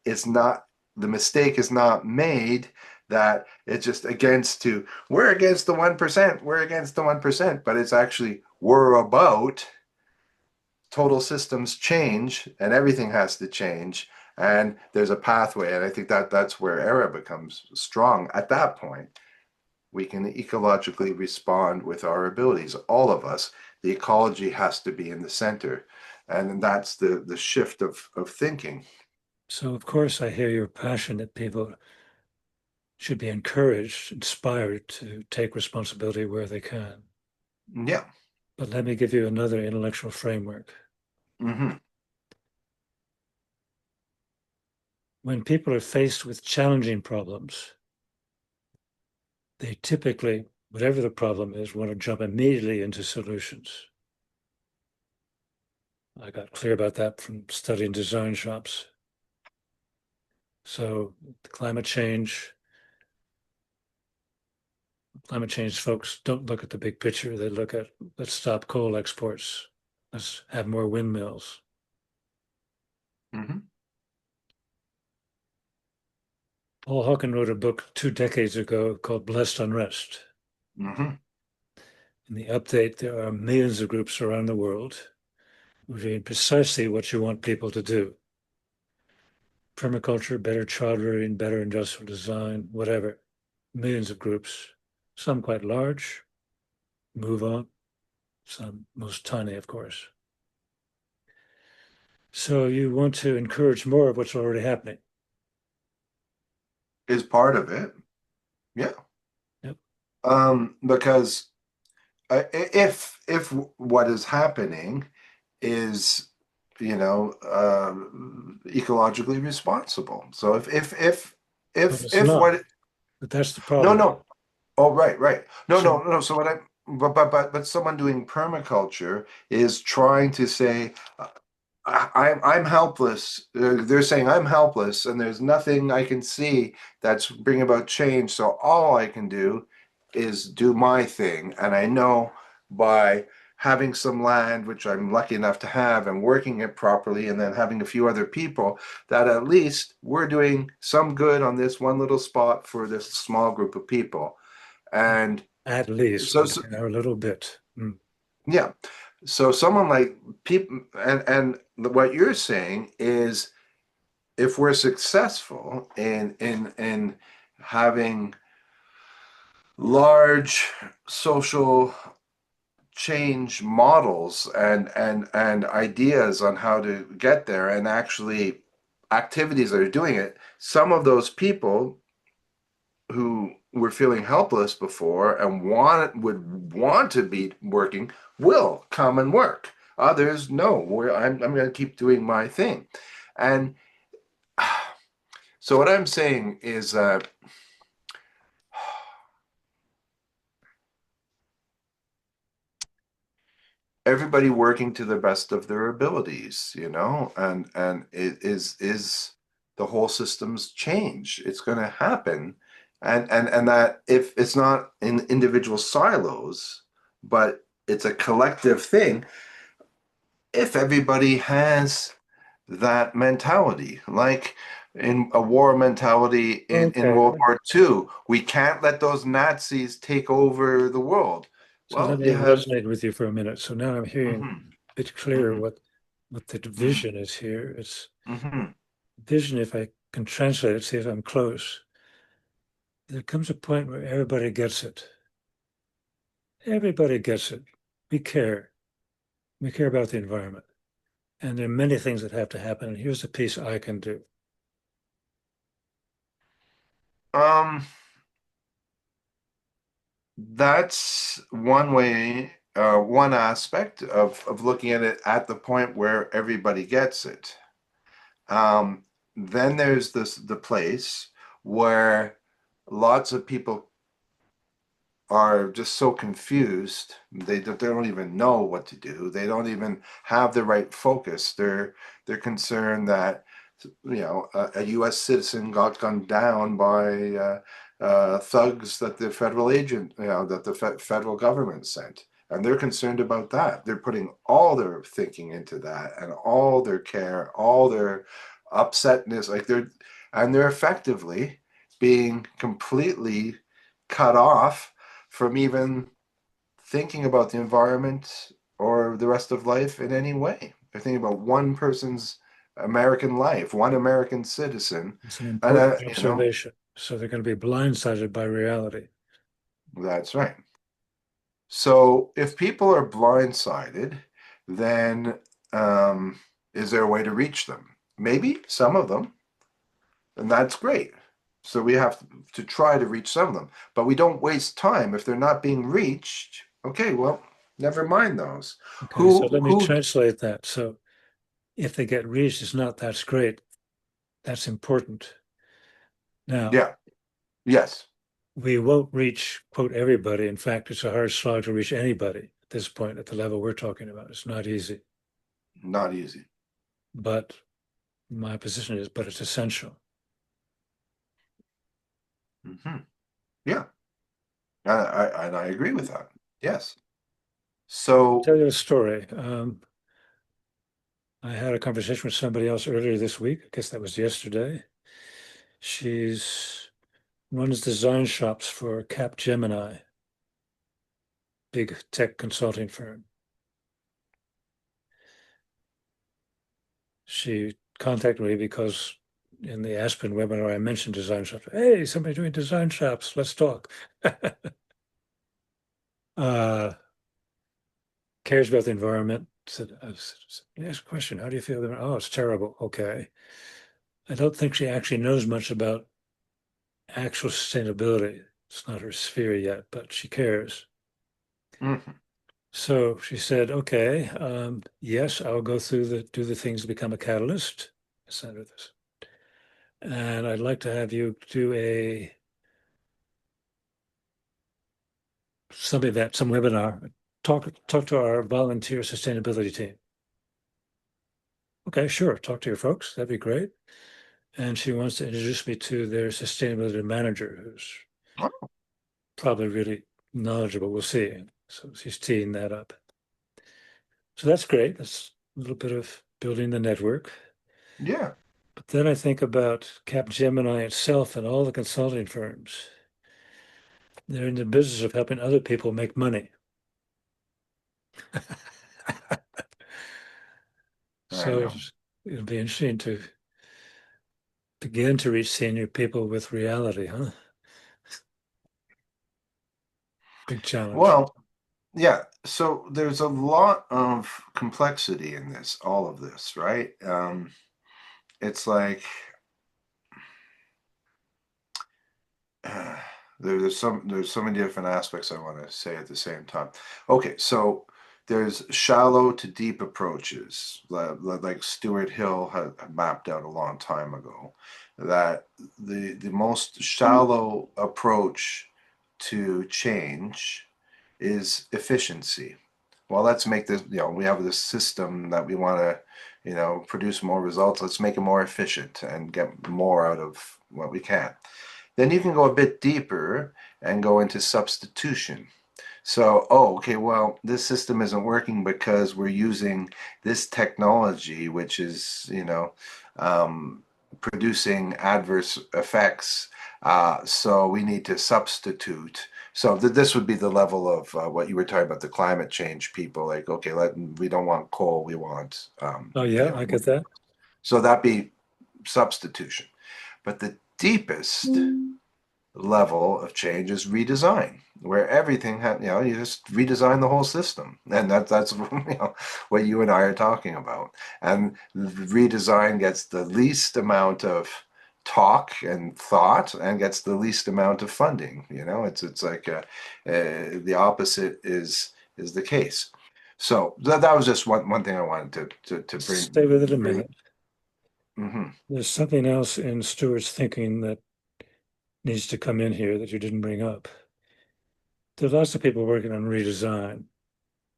is not, the mistake is not made that it's just against to, we're against the 1%, we're against the 1%, but it's actually, we're about total systems change and everything has to change. And there's a pathway. And I think that that's where ERA becomes strong at that point. We can ecologically respond with our abilities, all of us. The ecology has to be in the center. And that's the shift of thinking. So, of course, I hear your passion that people should be encouraged, inspired to take responsibility where they can. Yeah. But let me give you another intellectual framework. Mm-hmm. When people are faced with challenging problems, they typically, whatever the problem is, want to jump immediately into solutions. I got clear about that from studying design shops. So climate change folks don't look at the big picture. They look at, let's stop coal exports. Let's have more windmills. Mm-hmm. Paul Hawken wrote a book 2 decades ago called Blessed Unrest. Mm-hmm. In the update, there are millions of groups around the world who are doing precisely what you want people to do. Permaculture, better child rearing, better industrial design, whatever. Millions of groups, some quite large, move on, some most tiny, of course. So you want to encourage more of what's already happening. Is part of it. Yeah. Yep. Because if what is happening is, ecologically responsible. So But it's if not. what, But that's the no, problem. no. Oh, right, right. No, So no, no. So what I, but someone doing permaculture is trying to say, I'm helpless. They're saying I'm helpless, and there's nothing I can see that's bring about change. So all I can do is do my thing, and I know by having some land, which I'm lucky enough to have, and working it properly, and then having a few other people, that at least we're doing some good on this one little spot for this small group of people. And at least, so, we so care a little bit. Mm. yeah. So someone like people, and what you're saying is if we're successful in having large social change models and ideas on how to get there and actually activities that are doing it, some of those people who were feeling helpless before and would want to be working will come and work. Others, no, I'm going to keep doing my thing. And so what I'm saying is everybody working to the best of their abilities, and it is the whole system's change. It's going to happen, and that if it's not in individual silos, but it's a collective thing. If everybody has that mentality, like in a war mentality in Okay. World War II, we can't let those Nazis take over the world. So let Well, me you have. resonate with you for a minute. So now I'm hearing Mhm, a bit clearer mhm, what the mhm, vision is here. It's mhm. vision, if I can translate it, see if I'm close. There comes a point where everybody gets it. Everybody gets it. We care. We care about the environment. And there are many things that have to happen. And here's the piece I can do. Um, that's one way, one aspect of looking at it at the point where everybody gets it. Um, then there's the place where lots of people are just so confused. They don't even know what to do. They don't even have the right focus. They're concerned that a U.S. citizen got gunned down by thugs that the federal agent, that the federal government sent, and they're concerned about that. They're putting all their thinking into that, and all their care, all their upsetness, they're effectively being completely cut off from even thinking about the environment or the rest of life in any way. They're thinking about one person's American life, one American citizen, It's an and important observation. So they're going to be blindsided by reality. that's right. So if people are blindsided, then is there a way to reach them? Maybe some of them, and that's great. So we have to try to reach some of them, but we don't waste time if they're not being reached. Okay, well, never mind those. Okay, so Who let me who translate that. So if they get reached, it's not that's great. That's important. Now, Yeah, yes, we won't reach, quote, everybody. In fact, it's a hard slog to reach anybody at this point at the level we're talking about. It's not easy. not easy. But my position is, but it's essential. Yeah, and I agree with that. Yes. I'll So, tell you a story. I had a conversation with somebody else earlier this week. I guess that was yesterday. She's runs design shops for Capgemini, big tech consulting firm. She contacted me because in the Aspen webinar I mentioned design shops. Hey, somebody doing design shops, let's talk. Cares about the environment. I said, ask a question. How do you feel? Oh, it's terrible. Okay. I don't think she actually knows much about actual sustainability. It's not her sphere yet, but she cares. mhm, So she said, okay, yes, I'll go through do the things to become a catalyst, center this. And I'd like to have you do some webinar, talk to our volunteer sustainability team. Okay, sure, talk to your folks, that'd be great. And she wants to introduce me to their sustainability manager, who's probably really knowledgeable. We'll see. So she's teeing that up. So that's great. That's a little bit of building the network. yeah. But then I think about Capgemini itself and all the consulting firms. They're in the business of helping other people make money. I So know. it'll be interesting to begin to reach senior people with reality, huh? Big challenge. Well, yeah. So there's a lot of complexity in this, all of this, right? It's like there's so many different aspects I want to say at the same time. Okay, so there's shallow to deep approaches, like Stuart Hill had mapped out a long time ago, that the most shallow approach to change is efficiency. Well, let's make this, we have this system that we want to, produce more results. Let's make it more efficient and get more out of what we can. Then you can go a bit deeper and go into substitution. So, oh, okay, well, this system isn't working because we're using this technology, which is, producing adverse effects. So we need to substitute. So this would be the level of what you were talking about, the climate change people. Like, okay, we don't want coal, we want, Oh yeah, I get that. so that'd be substitution. But the deepest level of change is redesign, where everything had, you just redesign the whole system, and that's what you and I are talking about. And redesign gets the least amount of talk and thought, and gets the least amount of funding. It's like the opposite is the case. So that was just one thing I wanted to Stay with it a bring. minute. Mhm. There's something else in Stuart's thinking that needs to come in here that you didn't bring up. there's lots of people working on redesign,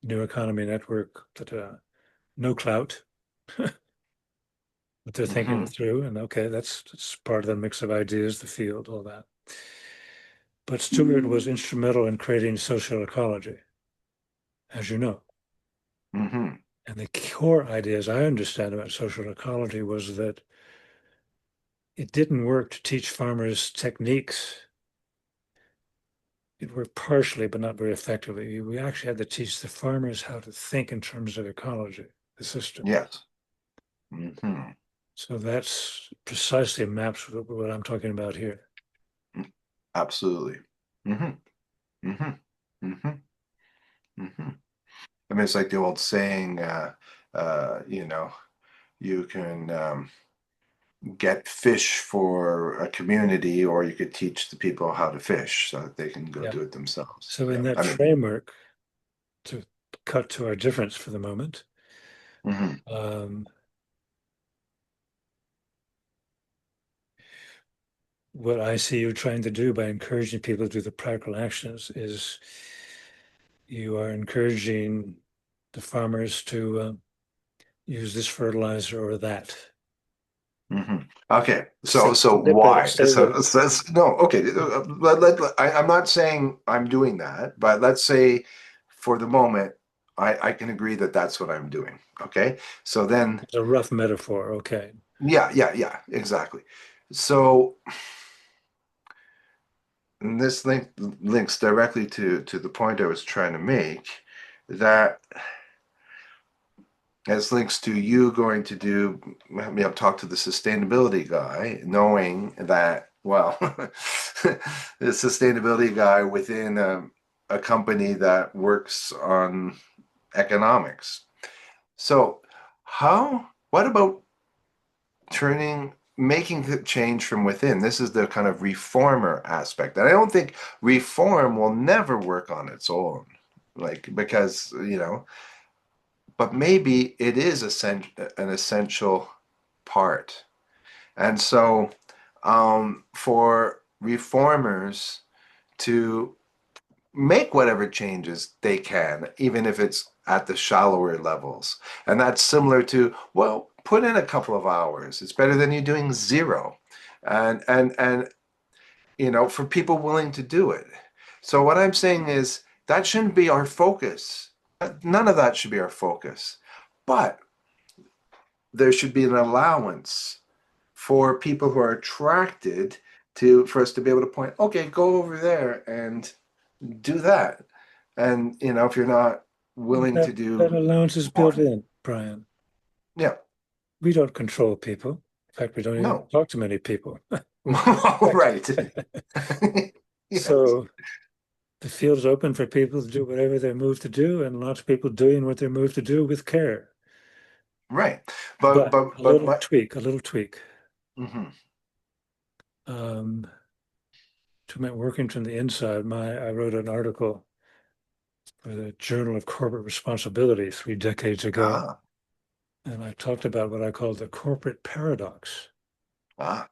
new economy network, that no clout, but they're thinking Hmm. it through. And okay, that's part of the mix of ideas, the field, all that. But Stewart was instrumental in creating social ecology, as you know. Hmm. And the core idea, as I understand about social ecology, was that it didn't work to teach farmers techniques. It worked partially, but not very effectively. We actually had to teach the farmers how to think in terms of ecology, the system. Yes. Hmm. So that's precisely maps what I'm talking about here. Absolutely. Hmm. Hmm. Hmm. Hmm. I mean, it's like the old saying, you know, you can get fish for a community, or you could teach the people how to fish so that they can go Yeah. do it themselves. So in Yeah. that I mean, framework, to cut to our difference for the moment, mhm. um, what I see you trying to do by encouraging people to do the practical actions is you are encouraging the farmers to use this fertilizer or that. Hmm. Okay, so Stay, so stay with it. why? Stay with it. No. Okay, I'm not saying I'm doing that, but let's say for the moment, I can agree that that's what I'm doing. Okay, so then, It's a rough metaphor. Okay. yeah, yeah, yeah, exactly. So and this links directly to the point I was trying to make, that as links to you going to do, talk to the sustainability guy, knowing that, well, the sustainability guy within a company that works on economics. So, what about making the change from within? This is the kind of reformer aspect. And I don't think reform will never work on its own, like, because, but maybe it is an essential part. And so, for reformers to make whatever changes they can, even if it's at the shallower levels. And that's similar to, well, put in a couple of hours. It's better than you doing zero. And for people willing to do it. So what I'm saying is that shouldn't be our focus. None of that should be our focus. But there should be an allowance for people who are attracted for us to be able to point, okay, go over there and do that. And if you're not willing to That do allowance is built more, in, Brian. yeah, We don't control people. In fact, we don't even no. talk to many people. We expect. Right. Yes. So the field is open for people to do whatever they're moved to do, and lots of people doing what they're moved to do with care. Right. But But but but my a little tweak. mhm. Um, to my working from the inside, I wrote an article for the Journal of Corporate Responsibility 3 decades ago, Ah, and I talked about what I call the corporate paradox. ah.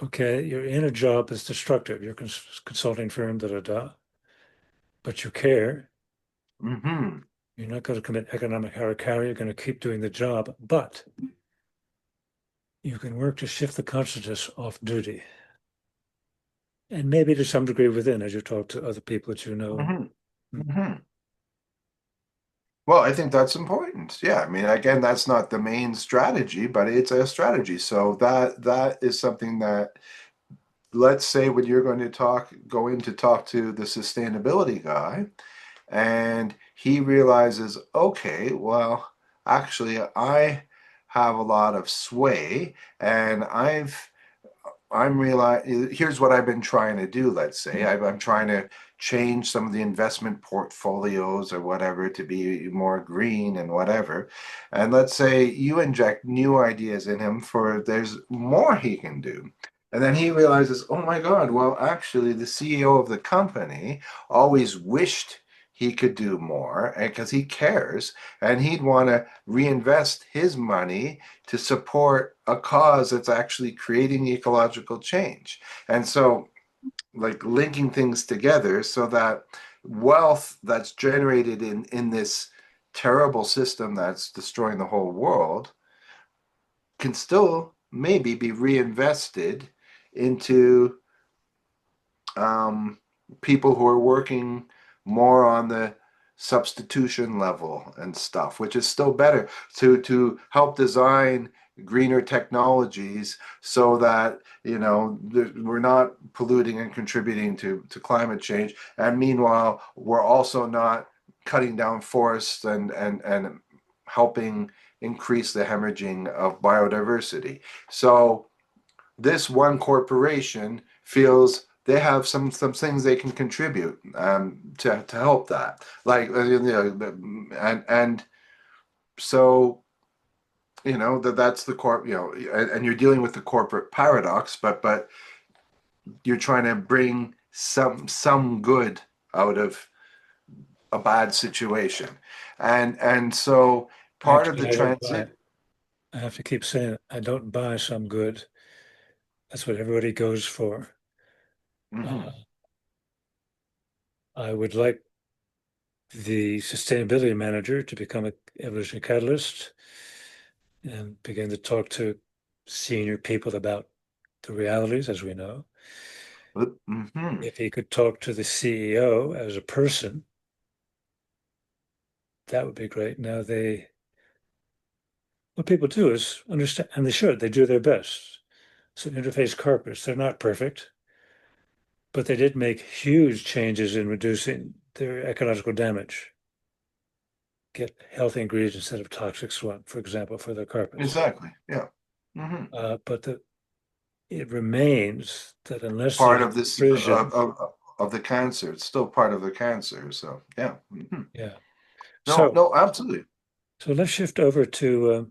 Okay, you're in a job that's destructive. You're a consulting firm, da da da, but you care. Mm-hmm. You're not going to commit economic harakiri. You're going to keep doing the job, but you can work to shift the consciousness off duty, and maybe to some degree within, as you talk to other people that you know. Mm-hmm. Mm-hmm. Well, I think that's important. Yeah, I mean, again, that's not the main strategy, but it's a strategy. So that is something that, let's say, when you're go in to talk to the sustainability guy, and he realizes, okay, well, actually, I have a lot of sway, and here's what I've been trying to do. Let's say I'm trying to change some of the investment portfolios or whatever to be more green and whatever. And let's say you inject new ideas in him for there's more he can do. And then he realizes, oh my God, well, actually, the CEO of the company always wished he could do more because he cares and he'd want to reinvest his money to support a cause that's actually creating ecological change. And so, like, linking things together so that wealth that's generated in this terrible system that's destroying the whole world can still maybe be reinvested into um, people who are working more on the substitution level and stuff, which is still better to help design greener technologies so that we're not polluting and contributing to climate change, and meanwhile we're also not cutting down forests and helping increase the hemorrhaging of biodiversity. So this one corporation feels they have some things they can contribute to help that, like and so that's the and you're dealing with the corporate paradox, but you're trying to bring some good out of a bad situation, and so part of the Actually, I don't buy transit. it. I have to keep saying it. I don't buy some good. That's what everybody goes for. Uh, Mhm. I would like the sustainability manager to become an evolutionary catalyst and begin to talk to senior people about the realities as we know. Mhm. If he could talk to the CEO as a person, that would be great. Now what people do is understand, and they do their best. So interface carpets, they're not perfect, but they did make huge changes in reducing their ecological damage. Get healthy ingredients instead of toxic swamp, for example, for their carpets. Exactly, yeah. Hmm. But it remains that unless Part there's of this precision, of the cancer. It's still part of the cancer. So yeah. Hmm. yeah. No, So no, absolutely. so let's shift over to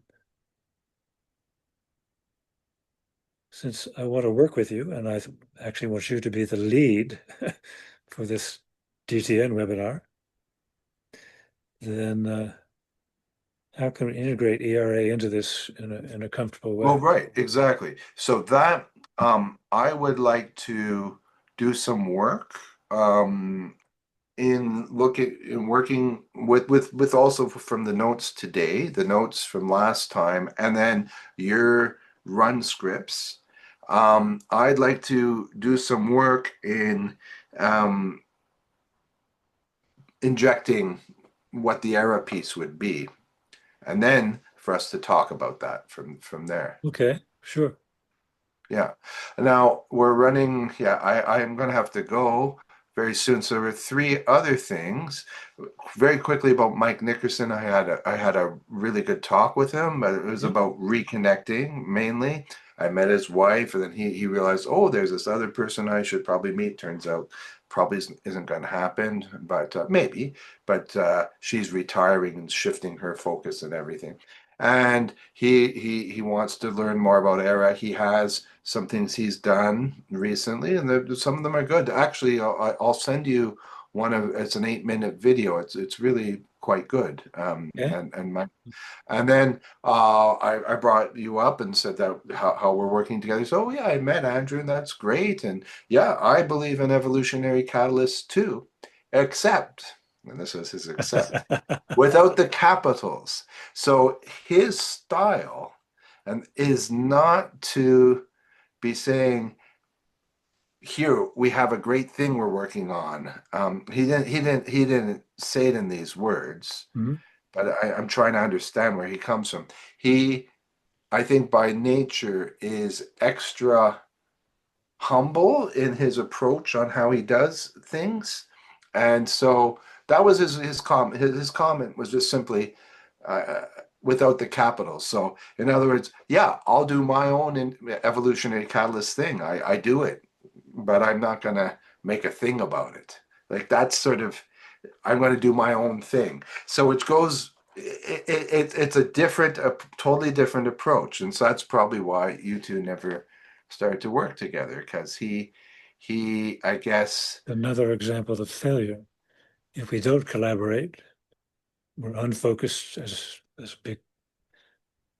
since I want to work with you, and I actually want you to be the lead for this DTN webinar, then how can we integrate ERA into this in a comfortable Well, way? right, exactly. So that I would like to do some work in working with also from the notes today, the notes from last time, and then your run scripts. I'd like to do some work in um, injecting what the era piece would be, and then for us to talk about that from there. Okay, sure. Yeah. Now we're running. Yeah, I'm going to have to go very soon. So there were three other things. Very quickly about Mike Nickerson. I had a really good talk with him, but it was Mhm. about reconnecting mainly. I met his wife, and then he realized, oh, there's this other person I should probably meet. Turns out, probably isn't going to happen, but maybe. But she's retiring and shifting her focus and everything. And he wants to learn more about ERA. He has some things he's done recently, and some of them are good. Actually, I'll send you one of it's an 8-minute video. It's really quite good. Yeah. And then I brought you up and said that how we're working together. So yeah, I met Andrew, and that's great. And yeah, I believe in evolutionary catalysts too, except, and this was his except, without the capitals. So his style and is not to be saying, here we have a great thing we're working on. He didn't say it in these words, Mhm. but I'm trying to understand where he comes from. He, I think, by nature is extra humble in his approach on how he does things, and so that was his comment. His comment was just simply uh, without the capitals. So, in other words, yeah, I'll do my own evolutionary catalyst thing. I do it, but I'm not going to make a thing about it. Like that's sort of I'm going to do my own thing. So it goes. It's a totally different approach, and so that's probably why you two never started to work together because he I guess. Another example of failure. If we don't collaborate, we're unfocused as big.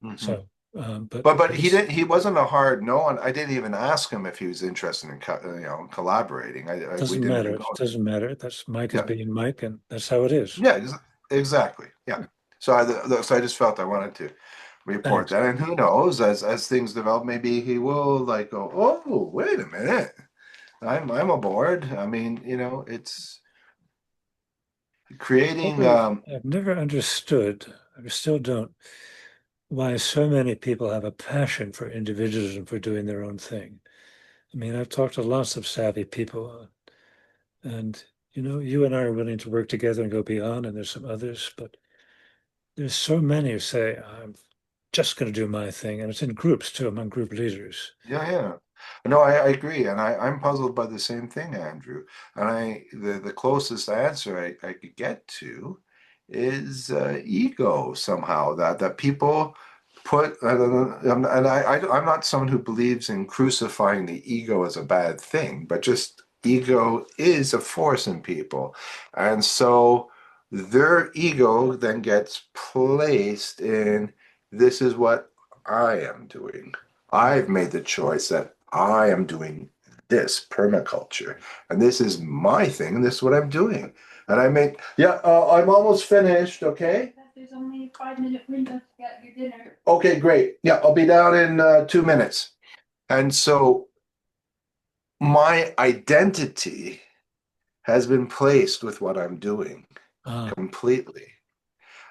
Mhm. So But But it he is, didn't. He wasn't a hard no, and I didn't even ask him if he was interested in collaborating. We doesn't didn't matter. even It go. doesn't matter. That's Mike is Yeah, being Mike, and that's how it is. yeah, exactly. Yeah. So so I just felt I wanted to report Thanks. that, and who knows, as things develop, maybe he will like go, oh, wait a minute, I'm aboard. I mean, it's creating. I've never understood, I still don't, why so many people have a passion for individualism, for doing their own thing. I mean, I've talked to lots of savvy people, and you and I are willing to work together and go beyond, and there's some others, but there's so many who say, I'm just going to do my thing. And it's in groups too, among group leaders. Yeah, yeah. No, I agree, and I'm puzzled by the same thing, Andrew. And the closest answer I could get to is ego somehow. That people put, and I'm not someone who believes in crucifying the ego as a bad thing, but just ego is a force in people, and so their ego then gets placed in this is what I am doing. I've made the choice that I am doing this permaculture, and this is my thing, and this is what I'm doing. And yeah, I'm almost finished, okay? There's only a 5 minute window to get your dinner. Okay, great. Yeah, I'll be down in 2 minutes. And so my identity has been placed with what I'm doing Ah, completely.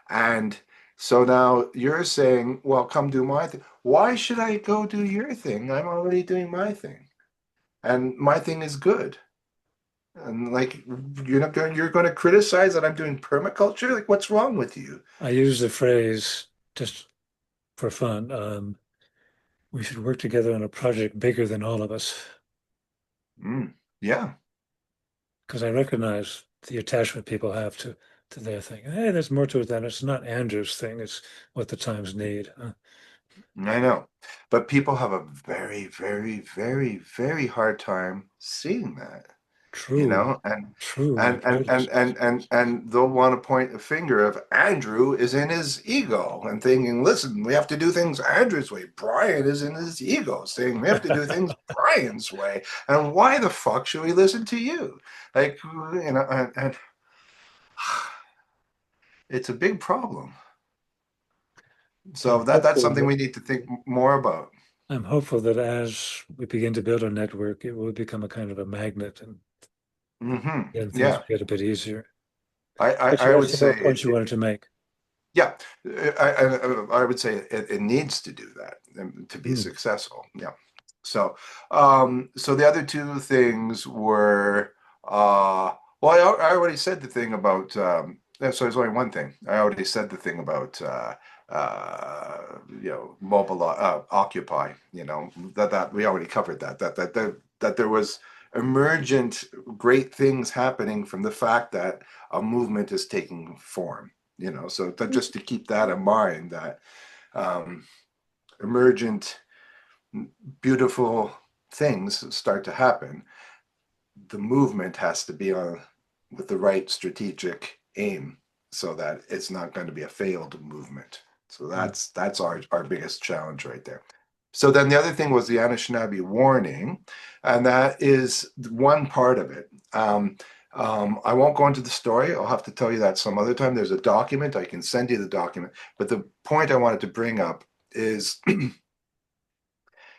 And so now you're saying, well, come do my thing. Why should I go do your thing? I'm already doing my thing. And my thing is good. And like you're going to criticize that I'm doing permaculture? Like what's wrong with you? I use the phrase just for fun. We should work together on a project bigger than all of us, Yeah, because I recognize the attachment people have to their thing. Hey, there's more to it than it's not Andrew's thing. It's what the times need. I know. But people have a very, very, very, very hard time seeing that, True, and true. and I've and and noticed. and and and they'll want to point a finger of Andrew is in his ego and thinking, listen, we have to do things Andrew's way. Brian is in his ego saying we have to do things Brian's way. And why the fuck should we listen to you? Like, and it's a big problem. So I'm that's hopeful something that we need to think more about. I'm hopeful that as we begin to build a network, it will become a kind of a magnet, and then things Yeah, will get a bit easier. I, I, But you I had would some more say points you wanted to make. yeah, I would say it needs to do that to be Hmm. successful. Yeah. So, so the other two things were, well, I already said the thing about, so there's only one thing. I already said the thing about, mobile, occupy, that we already covered that there was emergent great things happening from the fact that a movement is taking form, so just to keep that in mind that, um, emergent beautiful things start to happen, the movement has to be on with the right strategic aim so that it's not going to be a failed movement. So Hmm. that's our biggest challenge right there. So then the other thing was the Anishinaabe warning, and that is one part of it. I won't go into the story. I'll have to tell you that some other time. There's a document. I can send you the document. But the point I wanted to bring up is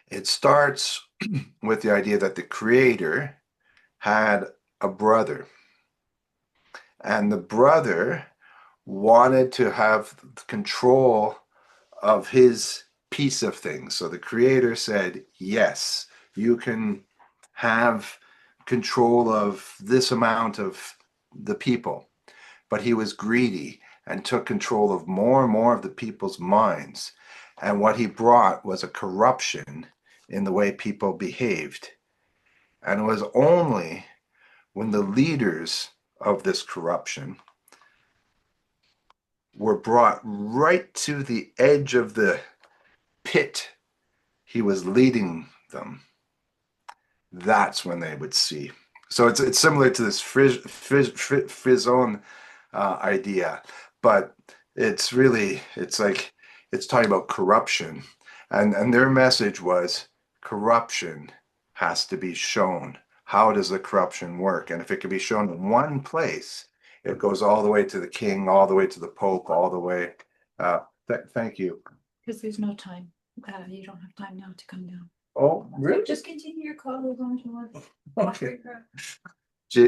it starts with the idea that the creator had a brother, and the brother wanted to have control of his piece of things. So the creator said, yes, you can have control of this amount of the people. But he was greedy and took control of more and more of the people's minds. And what he brought was a corruption in the way people behaved. And it was only when the leaders of this corruption were brought right to the edge of the pit he was leading them, that's when they would see. So it's similar to this frizone idea, but it's like it's talking about corruption, And their message was corruption has to be shown. How does the corruption work? And if it can be shown in one place, it goes all the way to the king, all the way to the pope, all the way. Thank you. Because there's no time. You don't have time now to come down. Oh, So really? just continue your call as long as you want. Okay.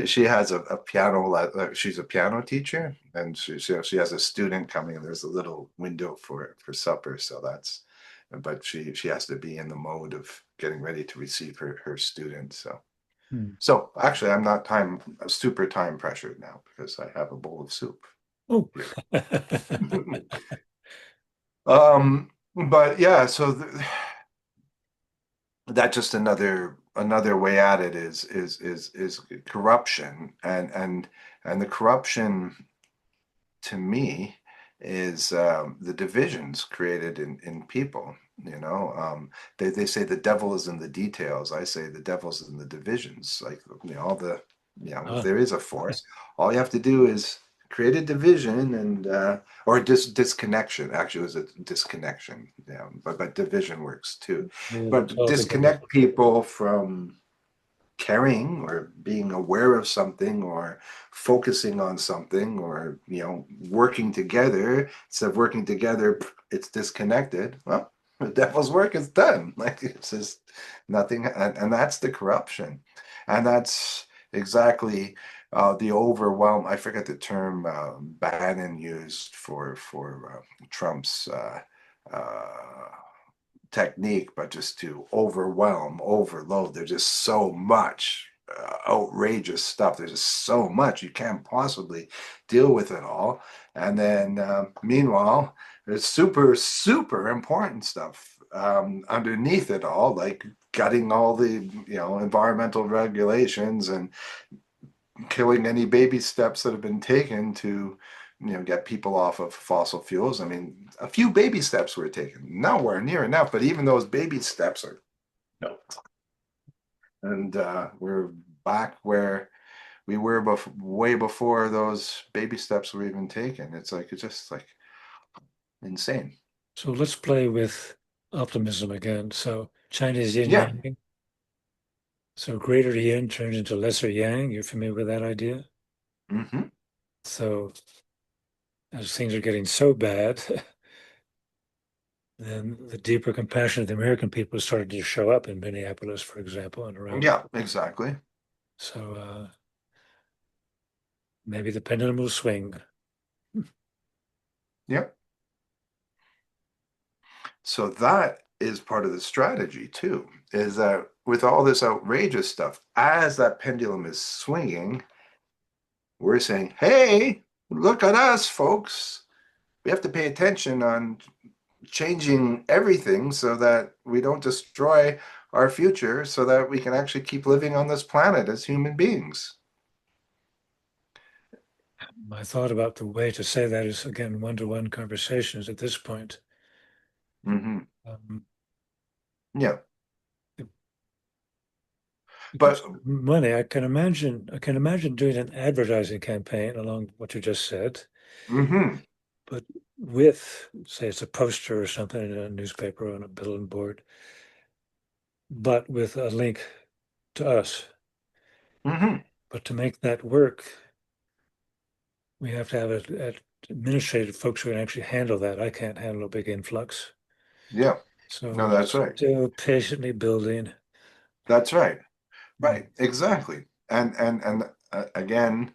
She has a piano. She's a piano teacher, and she has a student coming. And there's a little window for supper, so that's. But she has to be in the mode of getting ready to receive her student. So. So actually, I'm not super time pressured now because I have a bowl of soup. Oh. But yeah, so that's just another way at it is corruption and the corruption to me is the divisions created in people. They say the devil is in the details. I say the devil's in the divisions. Like all the if there is a force, all you have to do is create a division and or disconnection. Actually, it was a disconnection. Yeah, but division works too. But disconnect people from caring or being aware of something or focusing on something or working together. Instead of working together, it's disconnected. Well, the devil's work is done. Like it's just nothing, and that's the corruption, and that's exactly the overwhelm. I forget the term Bannon used for Trump's technique, but just to overload. There's just so much outrageous stuff. There's just so much you can't possibly deal with it all. And then meanwhile, there's super important stuff underneath it all, like gutting all the environmental regulations and killing any baby steps that have been taken to get people off of fossil fuels. I mean, a few baby steps were taken, nowhere near enough, but even those baby steps are no. And we're back where we were way before those baby steps were even taken. It's just like insane. So let's play with optimism again. So Chinese yin Yeah. yang. So greater yin turns into lesser yang. You're familiar with that idea? Mm-hmm. So as things are getting so bad, then the deeper compassion of the American people started to show up in Minneapolis, for example, and around. Yeah, exactly. So maybe the pendulum will swing. Yep. So that is part of the strategy too, is that with all this outrageous stuff, as that pendulum is swinging, we're saying, hey, look at us, folks. We have to pay attention on changing everything so that we don't destroy our future, so that we can actually keep living on this planet as human beings. My thought about the way to say that is, again, one-to-one conversations at this point. Mm-hmm. Um, Yeah. But But money, I can imagine doing an advertising campaign along what you just said, mm-hmm. but with, say, it's a poster or something in a newspaper or on a bulletin board, but with a link to us. Mm-hmm. But to make that work, we have to have administrative folks who can actually handle that. I can't handle a big influx. Yeah. So No, we're that's right. still patiently building. That's right. Right. Exactly. And again,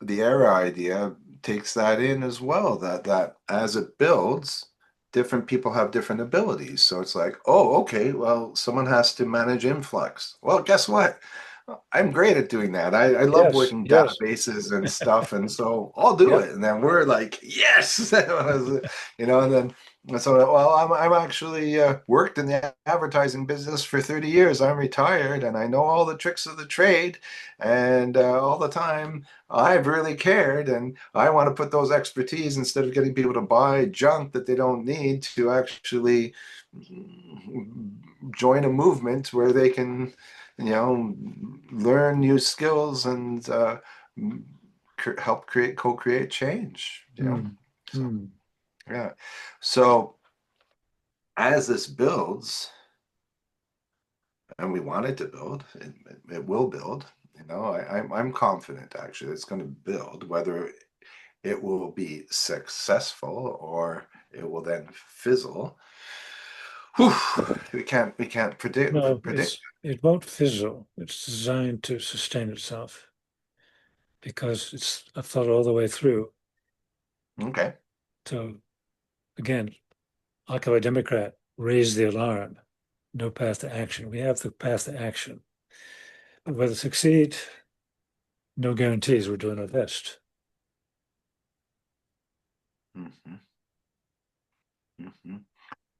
the era idea takes that in as well, that as it builds, different people have different abilities. So it's like, oh, okay, well, someone has to manage influx. Well, guess what? I'm great at doing that. I love Yes, working yes, databases and stuff, and so I'll do yep. it. And then we're like, yes, and then so well, I'm actually worked in the advertising business for 30 years. I'm retired, and I know all the tricks of the trade, and all the time I've really cared, and I want to put those expertise instead of getting people to buy junk that they don't need to actually join a movement where they can learn new skills and help co-create change. Mm. So Mm. yeah, so as this builds, and we want it to build, it will build. You know, I'm confident actually it's going to build. Whether it will be successful or it will then fizzle, whew, we can't No, predict. it won't fizzle. It's designed to sustain itself because it's I've thought all the way through. Okay. So again, Occupy Democrat raised the alarm. No path to action. We have the path to action. But whether succeed, no guarantees. We're doing our best. Mm-hmm. Mm-hmm.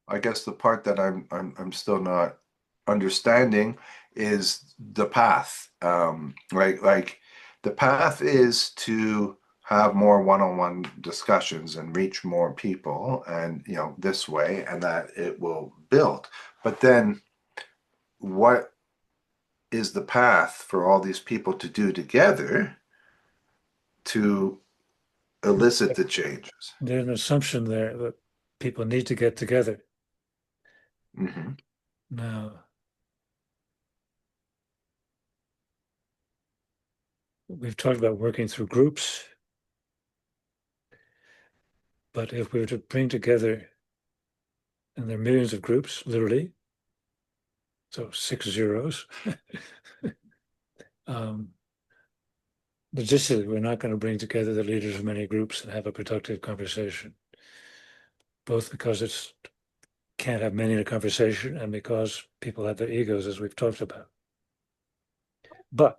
I guess the part that I'm still not understanding is the path. Like the path is to have more one-on-one discussions and reach more people, and this way, and that it will build. But then, what is the path for all these people to do together to elicit the changes? There's an assumption there that people need to get together. Hmm. Now, we've talked about working through groups, but if we were to bring together, and there are millions of groups, literally, so 6 zeros, logistically, we're not going to bring together the leaders of many groups and have a productive conversation, both because it's can't have many in a conversation and because people have their egos, as we've talked about. But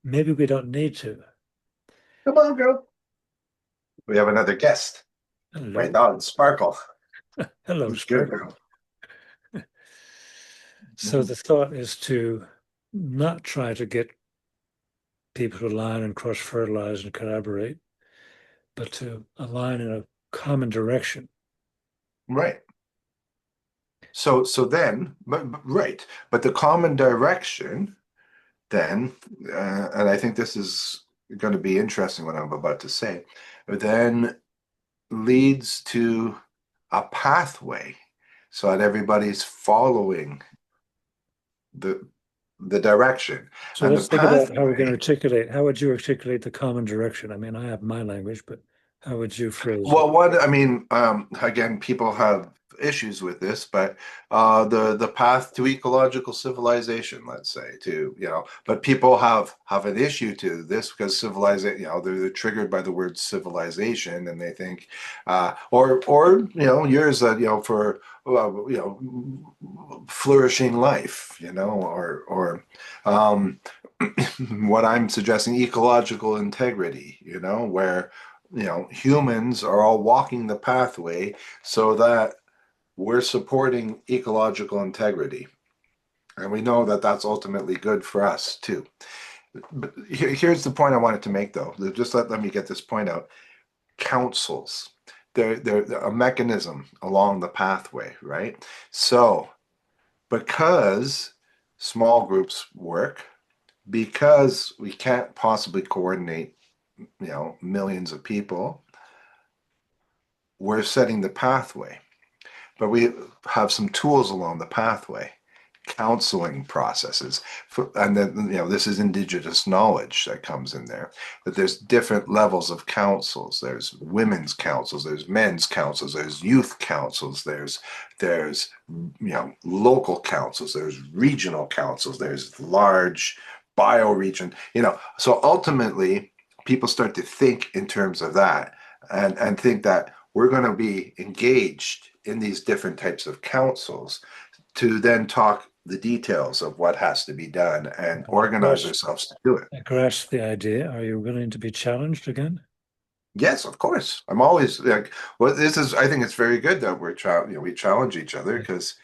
maybe we don't need to. Come on, girl. We have another guest. Hello, My dog, Sparkle. hello, Who's good, Spark. girl. So the thought is to not try to get people to align and cross-fertilize and collaborate, but to align in a common direction. Right. So then, right, but the common direction then, and I think this is going to be interesting what I'm about to say, then leads to a pathway so that everybody's following the the direction. So And the let's think about how we're going to pathway, articulate. How would you articulate the common direction? I mean, I have my language, but how would you phrase it? well, I mean, again, people have issues with this, but the path to ecological civilization, let's say, but people have an issue to this because civilization, they're triggered by the word civilization, and they think, or years that for flourishing life, or what I'm suggesting, ecological integrity, where humans are all walking the pathway so that we're supporting ecological integrity. And we know that that's ultimately good for us too. But here's the point I wanted to make, though. Just let me get this point out. Councils, they're a mechanism along the pathway, right? So, because small groups work, because we can't possibly coordinate, millions of people, we're setting the pathway. But we have some tools along the pathway, counseling processes, and then this is indigenous knowledge that comes in there. That there's different levels of councils. There's women's councils, there's men's councils, there's youth councils, there's local councils, there's regional councils, there's large bioregion. So ultimately, people start to think in terms of that, and think that we're going to be engaged in these different types of councils to then talk the details of what has to be done and organize ourselves to do it. I grasp the idea. Are you willing to be challenged again? Yes, of course. I'm always like, well, I think it's very good that we challenge each other because,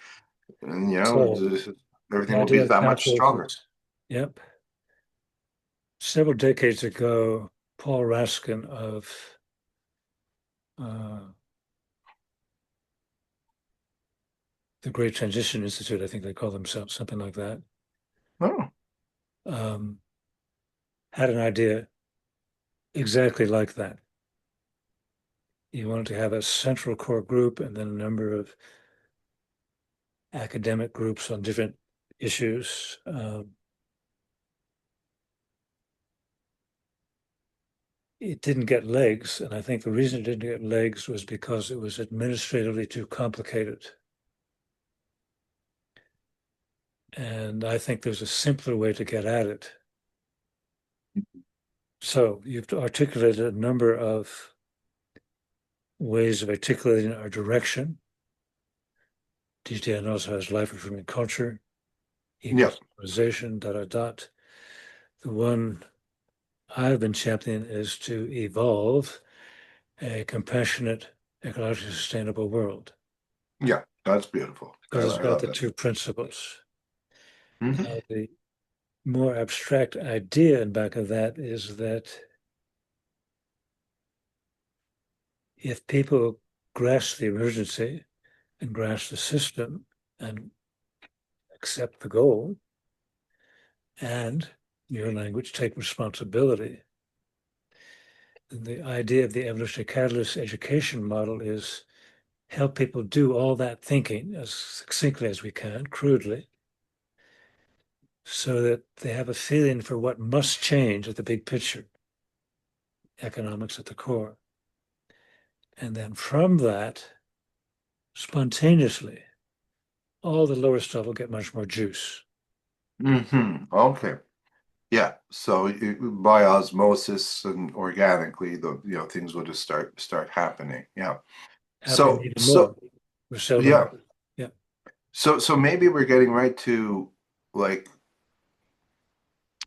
So the everything will be idea of that much councils stronger. is, yep. Several decades ago, Paul Raskin of uh, the Great Transition Institute, I think they call themselves, something like that, Oh, um, had an idea exactly like that. You wanted to have a central core group and then a number of academic groups on different issues. It didn't get legs, and I think the reason it didn't get legs was because it was administratively too complicated. And I think there's a simpler way to get at it. So you've articulated a number of ways of articulating our direction. DTN also has life affirming culture, Yeah. equalization, dot, dot, dot. The one I've been championing is to evolve a compassionate, ecologically sustainable world. Yeah, that's beautiful. Because it's I got love the that. two principles. Mhm. Now, the more abstract idea in back of that is that if people grasp the emergency and grasp the system and accept the goal and, your language, take responsibility, the idea of the evolutionary catalyst education model is help people do all that thinking as succinctly as we can, crudely, so that they have a feeling for what must change at the big picture, economics at the core. And then from that, spontaneously, all the lower stuff will get much more juice. Okay. Yeah. So by osmosis and organically, things will just start happening. Yeah. Happening So even more. so We're seldom, yeah. yeah. So maybe we're getting right to, like,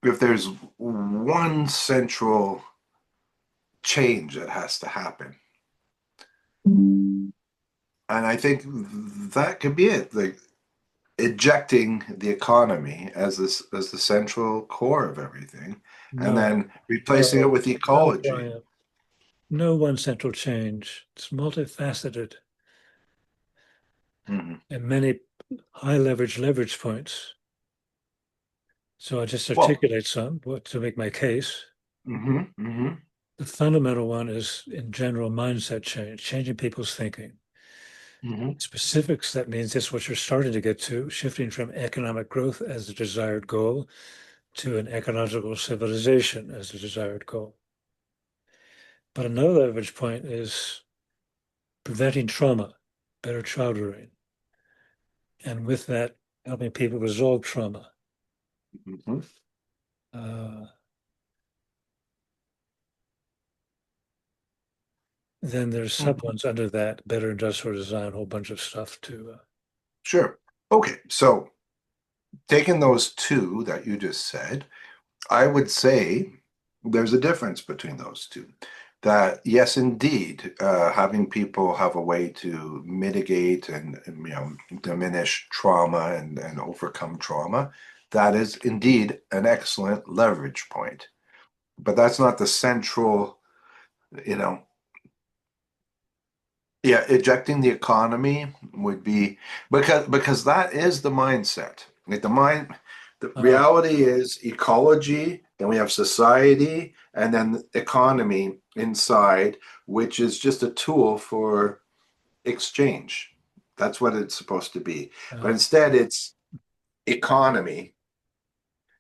if there's one central change that has to happen. And I think that could be it. Like, ejecting the economy as the central core of everything, and No, then replacing it no, with no, ecology. Brian. No one central change. It's multifaceted Mhm. and many high leverage points. So I just Well, articulate some to make my case. hmm hmm The fundamental one is, in general, mindset change, changing people's thinking. hmm Specifics, that means that's what you're starting to get to, shifting from economic growth as the desired goal to an ecological civilization as the desired goal. But another leverage point is preventing trauma, better child rearing, and with that, helping people resolve trauma. hmm Uh, then there's sub ones under that, better industrial design, a whole bunch of stuff to. Sure. Okay. So taking those two that you just said, I would say there's a difference between those two. That yes, indeed, having people have a way to mitigate and diminish trauma and overcome trauma, that is indeed an excellent leverage point. But that's not the central, you know. Yeah, ejecting the economy would be, because that is the mindset. Like the Uh, reality is ecology, then we have society, and then economy inside, which is just a tool for exchange. That's what it's supposed to be. But uh, instead, it's economy,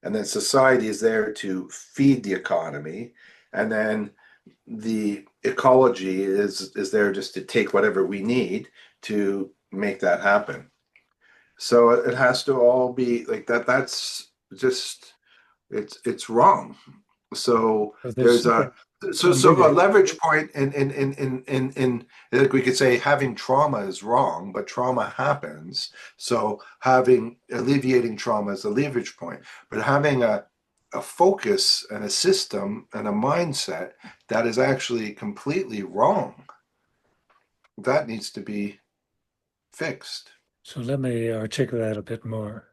and then society is there to feed the economy, and then the ecology is there just to take whatever we need to make that happen. So it has to all be like that. That's just, it's wrong. So but there's there's a some a bigger. leverage point in like we could say having trauma is wrong, but trauma happens. So having alleviating trauma is a leverage point, but having a focus and a system and a mindset that is actually completely wrong, that needs to be fixed. So let me articulate that a bit more,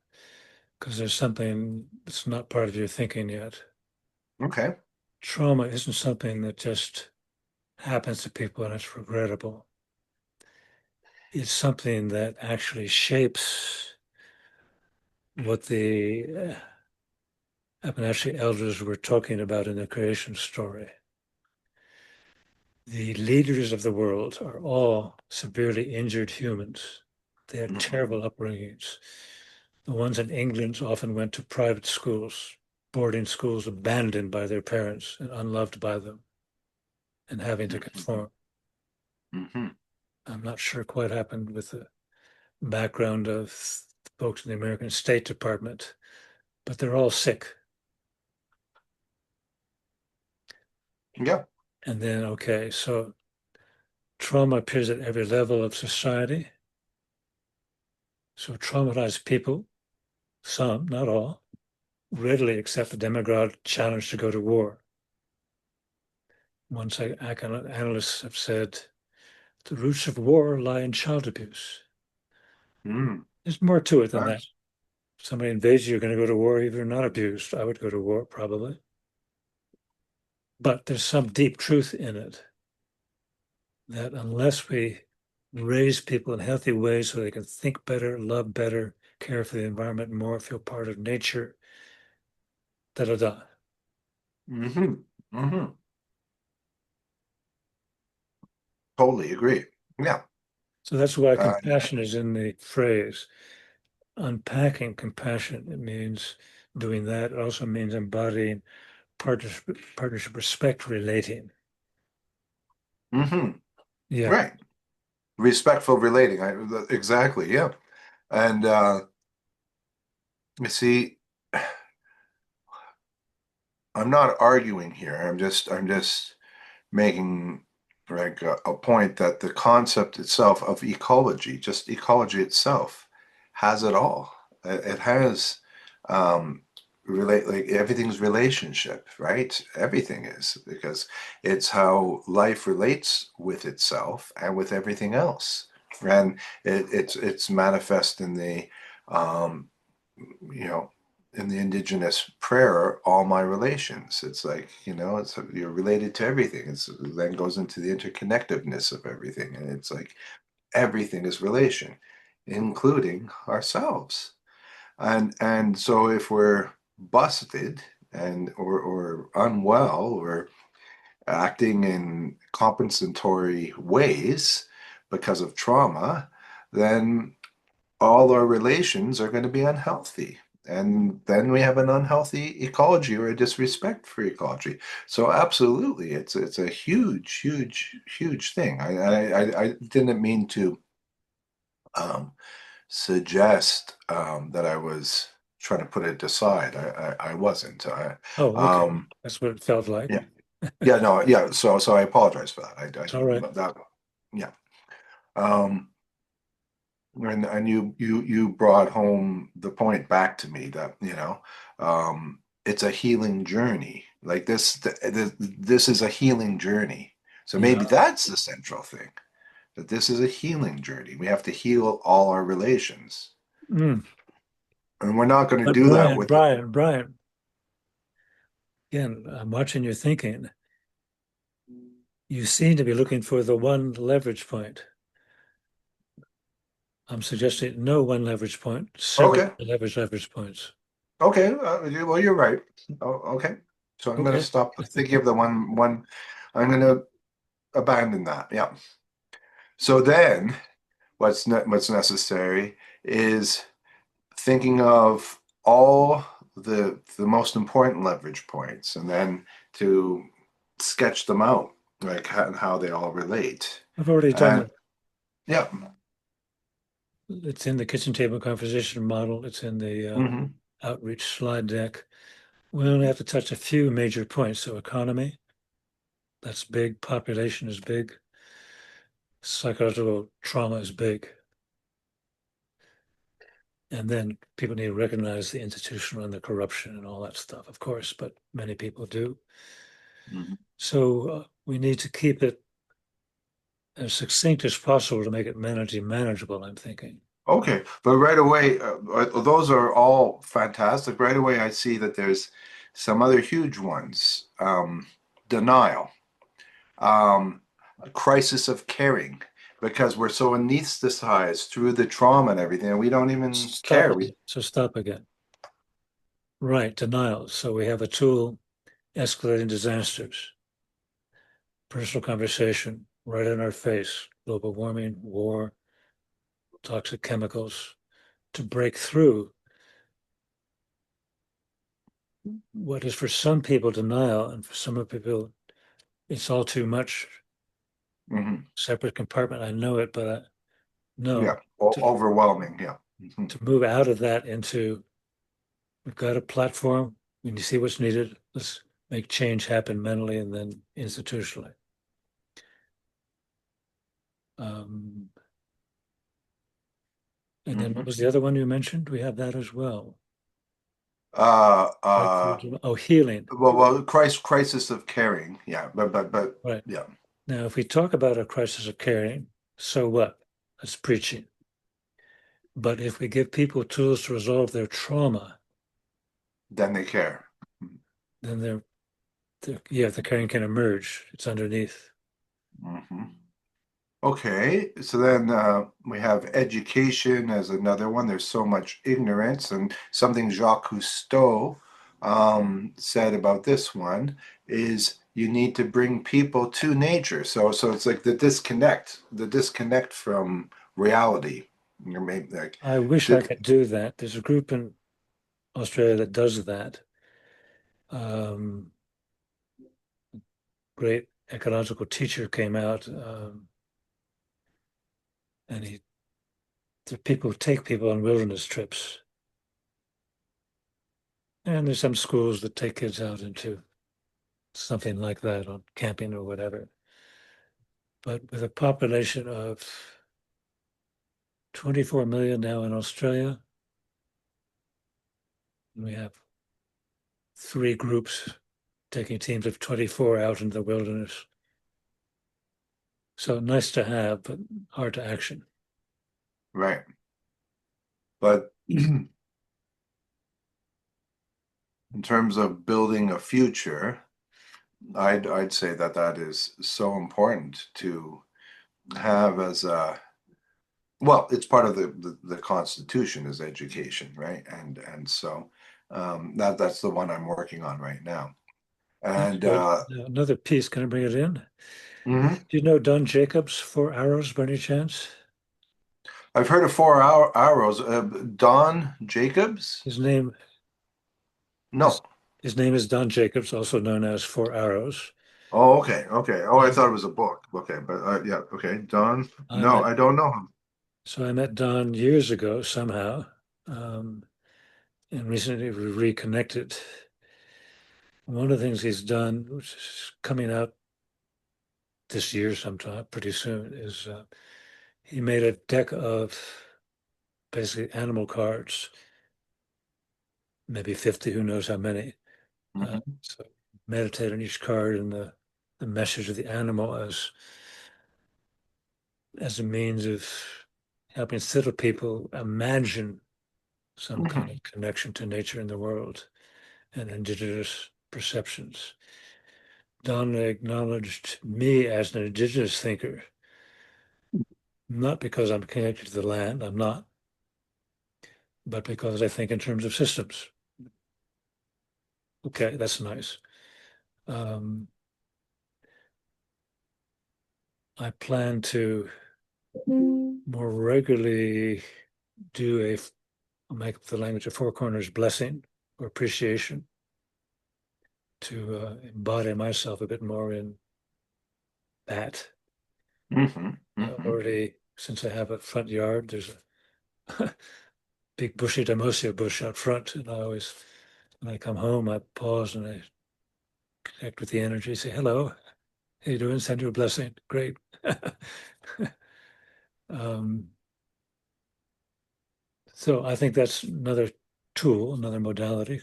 because there's something that's not part of your thinking yet. Okay. Trauma isn't something that just happens to people and it's regrettable. It's something that actually shapes what the Abenaki elders were talking about in the creation story. The leaders of the world are all severely injured humans. They had Mhm. terrible upbringings. The ones in England often went to private schools, boarding schools abandoned by their parents and unloved by them and having to conform. Mhm. I'm not sure quite happened with the background of folks in the American State Department, but they're all sick. Yeah. And then, okay, so trauma appears at every level of society. So traumatized people, some, not all, readily accept the demographic challenge to go to war. One analysts have said the roots of war lie in child abuse. Mm. There's more to it than that. That's- If somebody invades you, you're going to go to war, even if you're not abused. I would go to war, probably. But there's some deep truth in it that unless we raise people in healthy ways so they can think better, love better, care for the environment more, feel part of nature, da da da. Mhm. Mhm. Totally agree. Yeah. So that's why Uh, compassion is in the phrase. Unpacking compassion, it means doing that. It also means embodying partnership respect relating. mhm. Yeah. Right. Respectful relating. Exactly. Yeah. And you see, I'm not arguing here. I'm just making like a point that the concept itself of ecology, just ecology itself, has it all. It has relate like everything's relationship, right? Everything is because it's how life relates with itself and with everything else, and it's manifest in the um, you know, in the indigenous prayer, all my relations. It's like, it's you're related to everything. It's then goes into the interconnectedness of everything. And it's like everything is relation, including ourselves. And so if we're busted and or unwell or acting in compensatory ways because of trauma, then all our relations are going to be unhealthy. And then we have an unhealthy ecology or a disrespect for ecology. So absolutely, it's a huge, huge, huge thing. I didn't mean to um, suggest that I was trying to put it aside. I wasn't. Oh, okay. Um, That's what it felt like. yeah, yeah, no, yeah. So I apologize for that. I It's all right. that yeah. Um, and you brought home the point back to me that it's a healing journey like this is a healing journey, so maybe Yeah. that's the central thing, that this is a healing journey. We have to heal all our relations, Mm. and we're not going to But do that with the Brian, again, I'm watching your thinking. You seem to be looking for the one leverage point. I'm suggesting no one leverage point, several okay. leverage points. Okay, well, you're right. Okay, so I'm going to Okay. stop thinking of the one. I'm going to abandon that. Yeah. So then what's necessary is thinking of all the most important leverage points and then to sketch them out, like how they all relate. I've already done And it. yeah. It's in the kitchen table conversation model. It's in the Hmm. outreach slide deck. We only have to touch a few major points. So economy, that's big. Population is big. Psychological trauma is big. And then people need to recognize the institutional and the corruption and all that stuff, of course, but many people do. Hmm. So we need to keep it as succinct as possible to make it manageable, I'm thinking. Okay, but right away, those are all fantastic. Right away, I see that there's some other huge ones. Denial, um, crisis of caring, because we're so anesthetized through the trauma and everything, and we don't even Stop care. again. So stop again. Right, denial. So we have a tool, escalating disasters, personal conversation right in our face, global warming, war, toxic chemicals to break through what is for some people denial, and for some people it's all too much. Mhm. Separate compartment. I know it, but no. Yeah, overwhelming. Yeah. Mhm. To move out of that into we've got a platform. When you see what's needed, let's make change happen mentally and then institutionally. Um, and then what Mhm. was the other one you mentioned? We have that as well. Uh, Right uh, through oh, healing. well, crisis of caring. Yeah, but Right. yeah. Now, if we talk about a crisis of caring, so what? That's preaching. But if we give people tools to resolve their trauma, Then they care. then yeah, the caring can emerge. It's underneath. Mhm. Okay, so then we have education as another one. There's so much ignorance, and something Jacques Cousteau said about this one is you need to bring people to nature. So it's like the disconnect from reality. You're maybe like, I wish I the, could do that. There's a group in Australia that does that. Um, Great ecological teacher came out, and the people take people on wilderness trips. And there's some schools that take kids out into something like that on camping or whatever. But with a population of 24 million now in Australia, we have 3 groups taking teams of 24 out into the wilderness. So nice to have, but hard to action. right. But in terms of building a future, I'd say that is so important to have as a well, it's part of the Constitution is education, right? And so that's the one I'm working on right now. That's And good. Now, another piece, can I bring it in? mhm. Do you know Don Jacobs, Four Arrows, by any chance? I've heard of Four Arrows. Don Jacobs? His name No. his his name is Don Jacobs, also known as Four Arrows. Oh, okay, okay. Oh, I thought Um, it was a book. Okay, but yeah, okay. Don. I No, met I don't know him. I met Don years ago somehow, um, and recently we reconnected. One of the things he's done, which is coming out this year sometime, pretty soon, is he made a deck of basically animal cards, maybe 50, who knows how many. Mhm. So meditate on each card and the message of the animal as a means of helping little people imagine some kind Mhm. of connection to nature and the world and indigenous perceptions. Don acknowledged me as an indigenous thinker, not because I'm connected to the land, I'm not, but because I think in terms of systems. Okay, that's nice. Um, I plan to more regularly do make the language of Four Corners blessing or appreciation to embody myself a bit more in that. Mhm. Mhm. Already, since I have a front yard, there's a big bushy damosia bush out front, and I always, when I come home, I pause and I connect with the energy, say hello, how you doing? Send you a blessing. Great. um, so I think that's another tool, another modality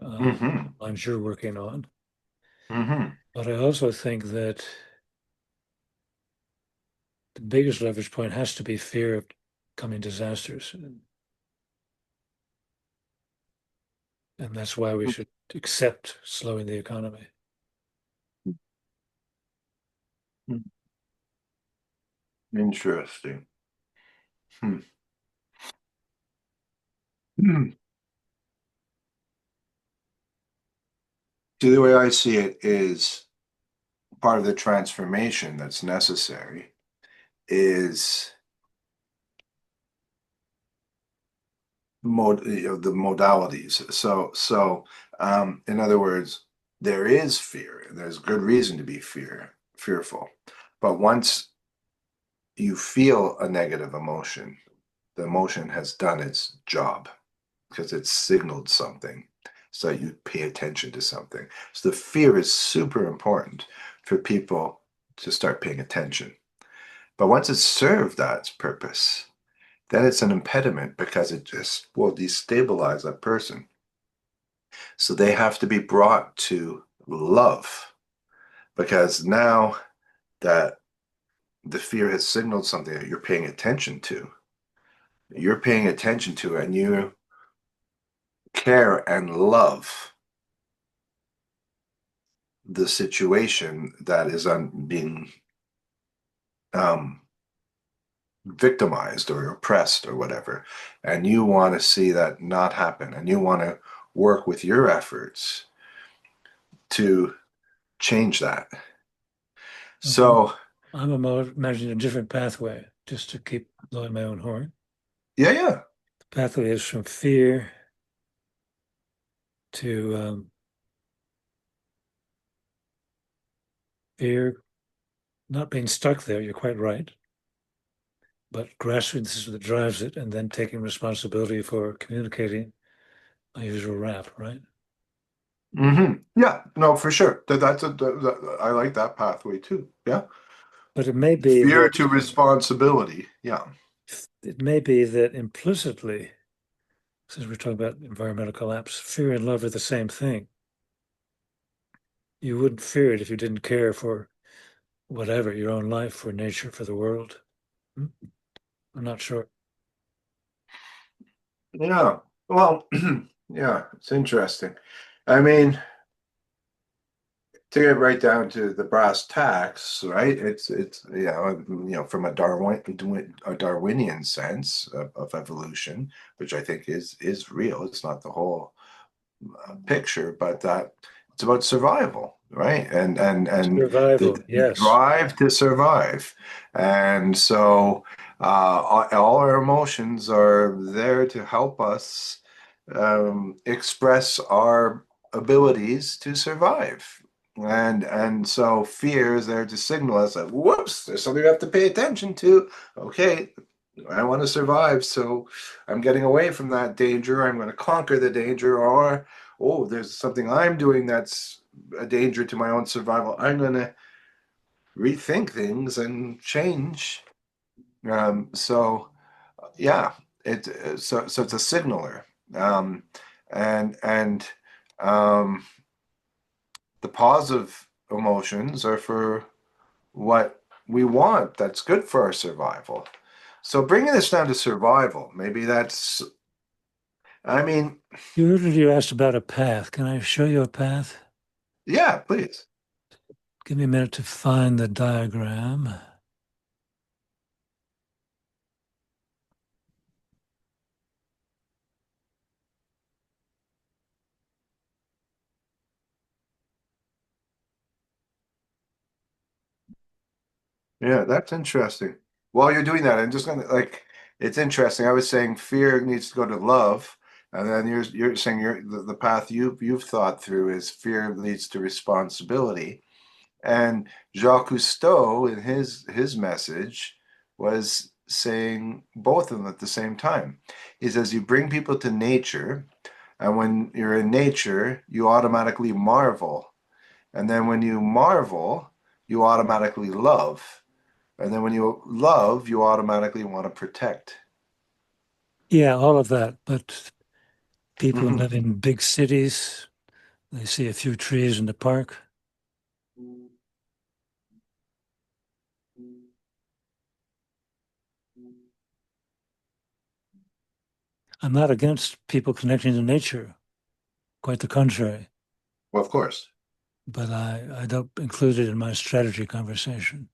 Mhm. I'm sure working on. Mhm. But I also think that the biggest leverage point has to be fear of coming disasters. And that's why we should accept slowing the economy. Mhm. Interesting. Hmm. Hmm. See, the way I see it is part of the transformation that's necessary is the modalities. In other words, there is fear, and there's good reason to be fearful. But once you feel a negative emotion, the emotion has done its job because it's signaled something. So you pay attention to something. So the fear is super important for people to start paying attention. But once it's served that purpose, then it's an impediment because it just will destabilize that person. So they have to be brought to love because now that the fear has signaled something that you're paying attention to, and you care and love the situation that is being um, victimized or oppressed or whatever, and you want to see that not happen, and you want to work with your efforts to change that. So, I'm imagining a different pathway just to keep blowing my own horn. yeah, yeah. The pathway is from fear to fear, not being stuck there. You're quite right. But grasping this is what drives it, and then taking responsibility for communicating my usual rap, right? Yeah, no, for sure. I like that pathway too. Yeah. But it may be Fear that to responsibility. Yeah. implicitly, since we're talking about environmental collapse, fear and love are the same thing. You wouldn't fear it if you didn't care for whatever, your own life, for nature, for the world. Hmm? I'm not sure. Yeah. Well, yeah, it's interesting. I mean, to get right down to the brass tacks, right? It's from a Darwinian sense of evolution, which I think is real. It's not the whole picture, but that it's about survival, right? And Survival, the yes. drive to survive. And so all our emotions are there to help us express our abilities to survive. And so fear is there to signal us that whoops, there's something we have to pay attention to. Okay, I want to survive, so I'm getting away from that danger. I'm going to conquer the danger, or oh, there's something I'm doing that's a danger to my own survival. I'm going to rethink things and change. So yeah, so it's a signaler, um, and um, the positive emotions are for what we want. That's good for our survival. So bringing this down to survival, maybe that's. I mean, You asked about a path. Can I show you a path? yeah, please. Give me a minute to find the diagram. Yeah, that's interesting. While you're doing that, I'm just gonna it's interesting. I was saying fear needs to go to love, and then you're saying the path you've thought through is fear leads to responsibility. And Jacques Cousteau in his message was saying both of them at the same time. He says you bring people to nature, and when you're in nature, you automatically marvel. And then when you marvel, you automatically love. And then when you love, you automatically want to protect. Yeah, all of that. But people Hmm. live in big cities. They see a few trees in the park. I'm not against people connecting to nature, quite the contrary. Well, of course. But I don't include it in my strategy conversation.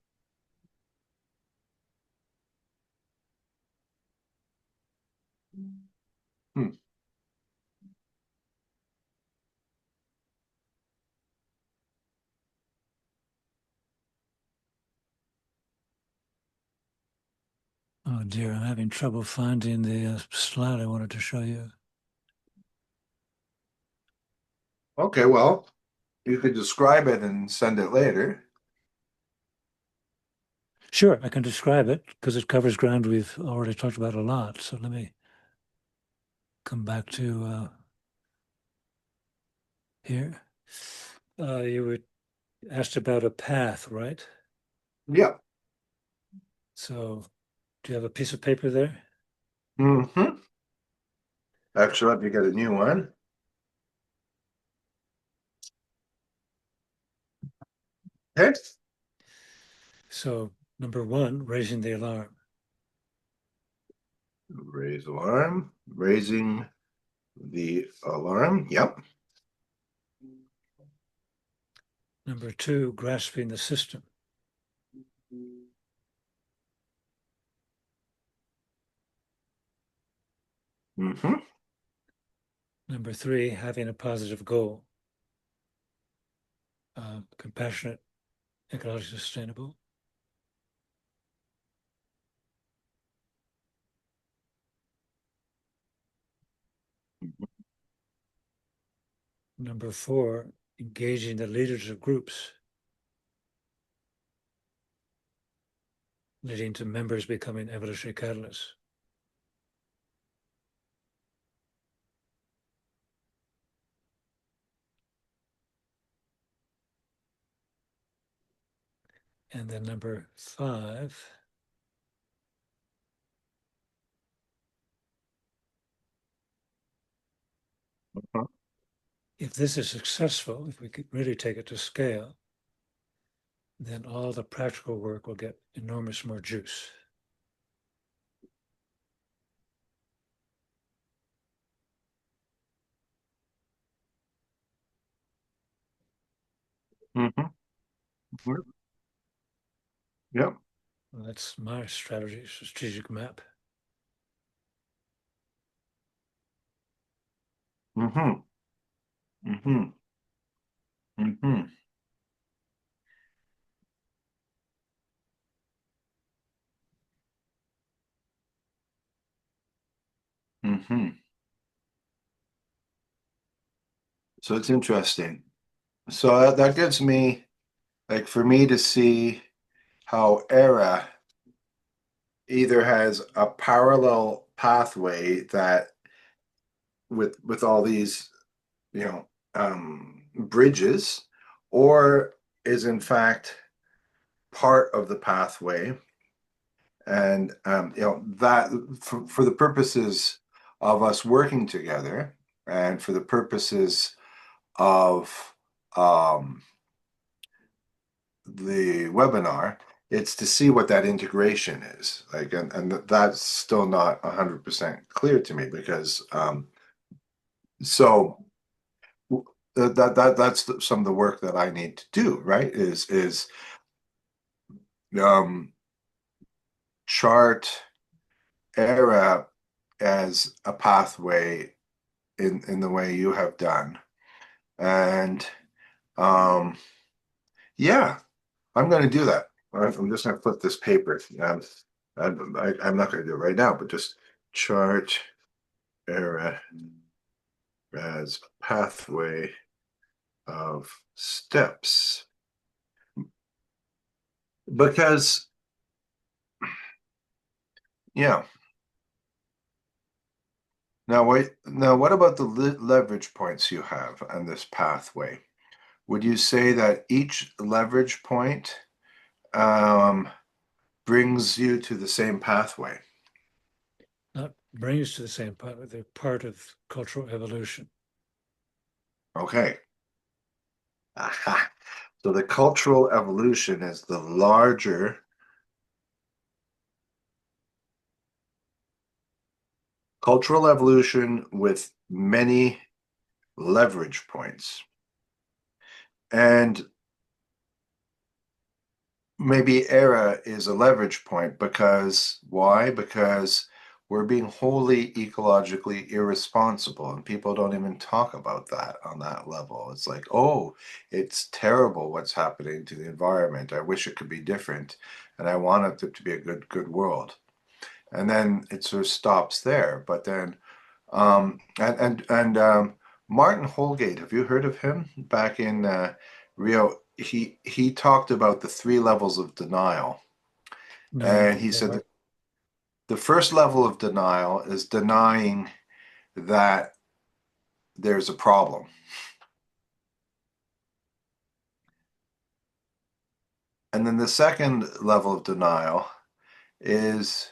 Hmm. Oh dear, I'm having trouble finding the slide I wanted to show you. Okay, well, you could describe it and send it later. Sure, I can describe it because it covers ground we've already talked about a lot. So let me come back to here. You were asked about a path, right? Yeah. So do you have a piece of paper there? Mm-hmm. Actually, let me get a new one. Okay. So number one, raising the alarm. Raise alarm. Raising the alarm. Yep. Number two, grasping the system. Mm-hmm. Number three, having a positive goal. Compassionate, ecologically sustainable. Number four, engaging the leaders of groups, leading to members becoming evolutionary catalysts. And then number five, Uh-huh. if this is successful, if we could really take it to scale, then all the practical work will get enormous more juice. Mm-hmm. Yep. Well, that's my strategy, strategic map. Mm-hmm. Mm-hmm. Mm-hmm. Mm-hmm. So it's interesting. So that gives me, like, for me to see how ERA either has a parallel pathway that with all these, you know, bridges, or is in fact part of the pathway. And that for the purposes of us working together and for the purposes of um, the webinar, it's to see what that integration is like, and that's still not 100% clear to me because so that's some of the work that I need to do, right? Is um, chart ERA as a pathway in the way you have done, and um, yeah, I'm going to do that. I'm just going to flip this paper. I'm not going to do it right now, but just chart ERA as a pathway of steps. Because, yeah. Now what about the leverage points you have on this pathway? Would you say that each leverage point um, brings you to the same pathway? Not brings to the same point, but they're part of cultural evolution. Okay. Aha. So the cultural evolution is the larger cultural evolution with many leverage points. And maybe ERA is a leverage point because why? Because we're being wholly ecologically irresponsible, and people don't even talk about that on that level. It's like, oh, it's terrible what's happening to the environment. I wish it could be different, and I want it to be a good world. and then it sort of stops there. But then, Martin Holgate, have you heard of him? Back in Rio, he talked about the three levels of denial, No. and he said that the first level of denial is denying that there's a problem. And then the second level of denial is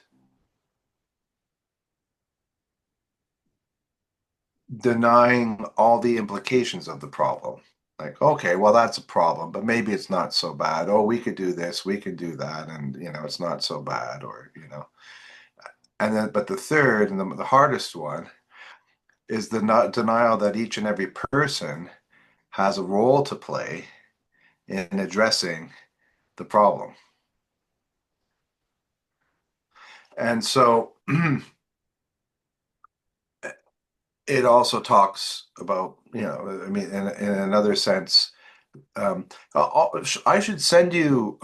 denying all the implications of the problem. Like, okay, well, that's a problem, but maybe it's not so bad. Oh, we could do this, we can do that, and it's not so bad, or And then, but the third and the hardest one is the not denial that each and every person has a role to play in addressing the problem. And so it also talks about, I mean, in another sense, I should send you,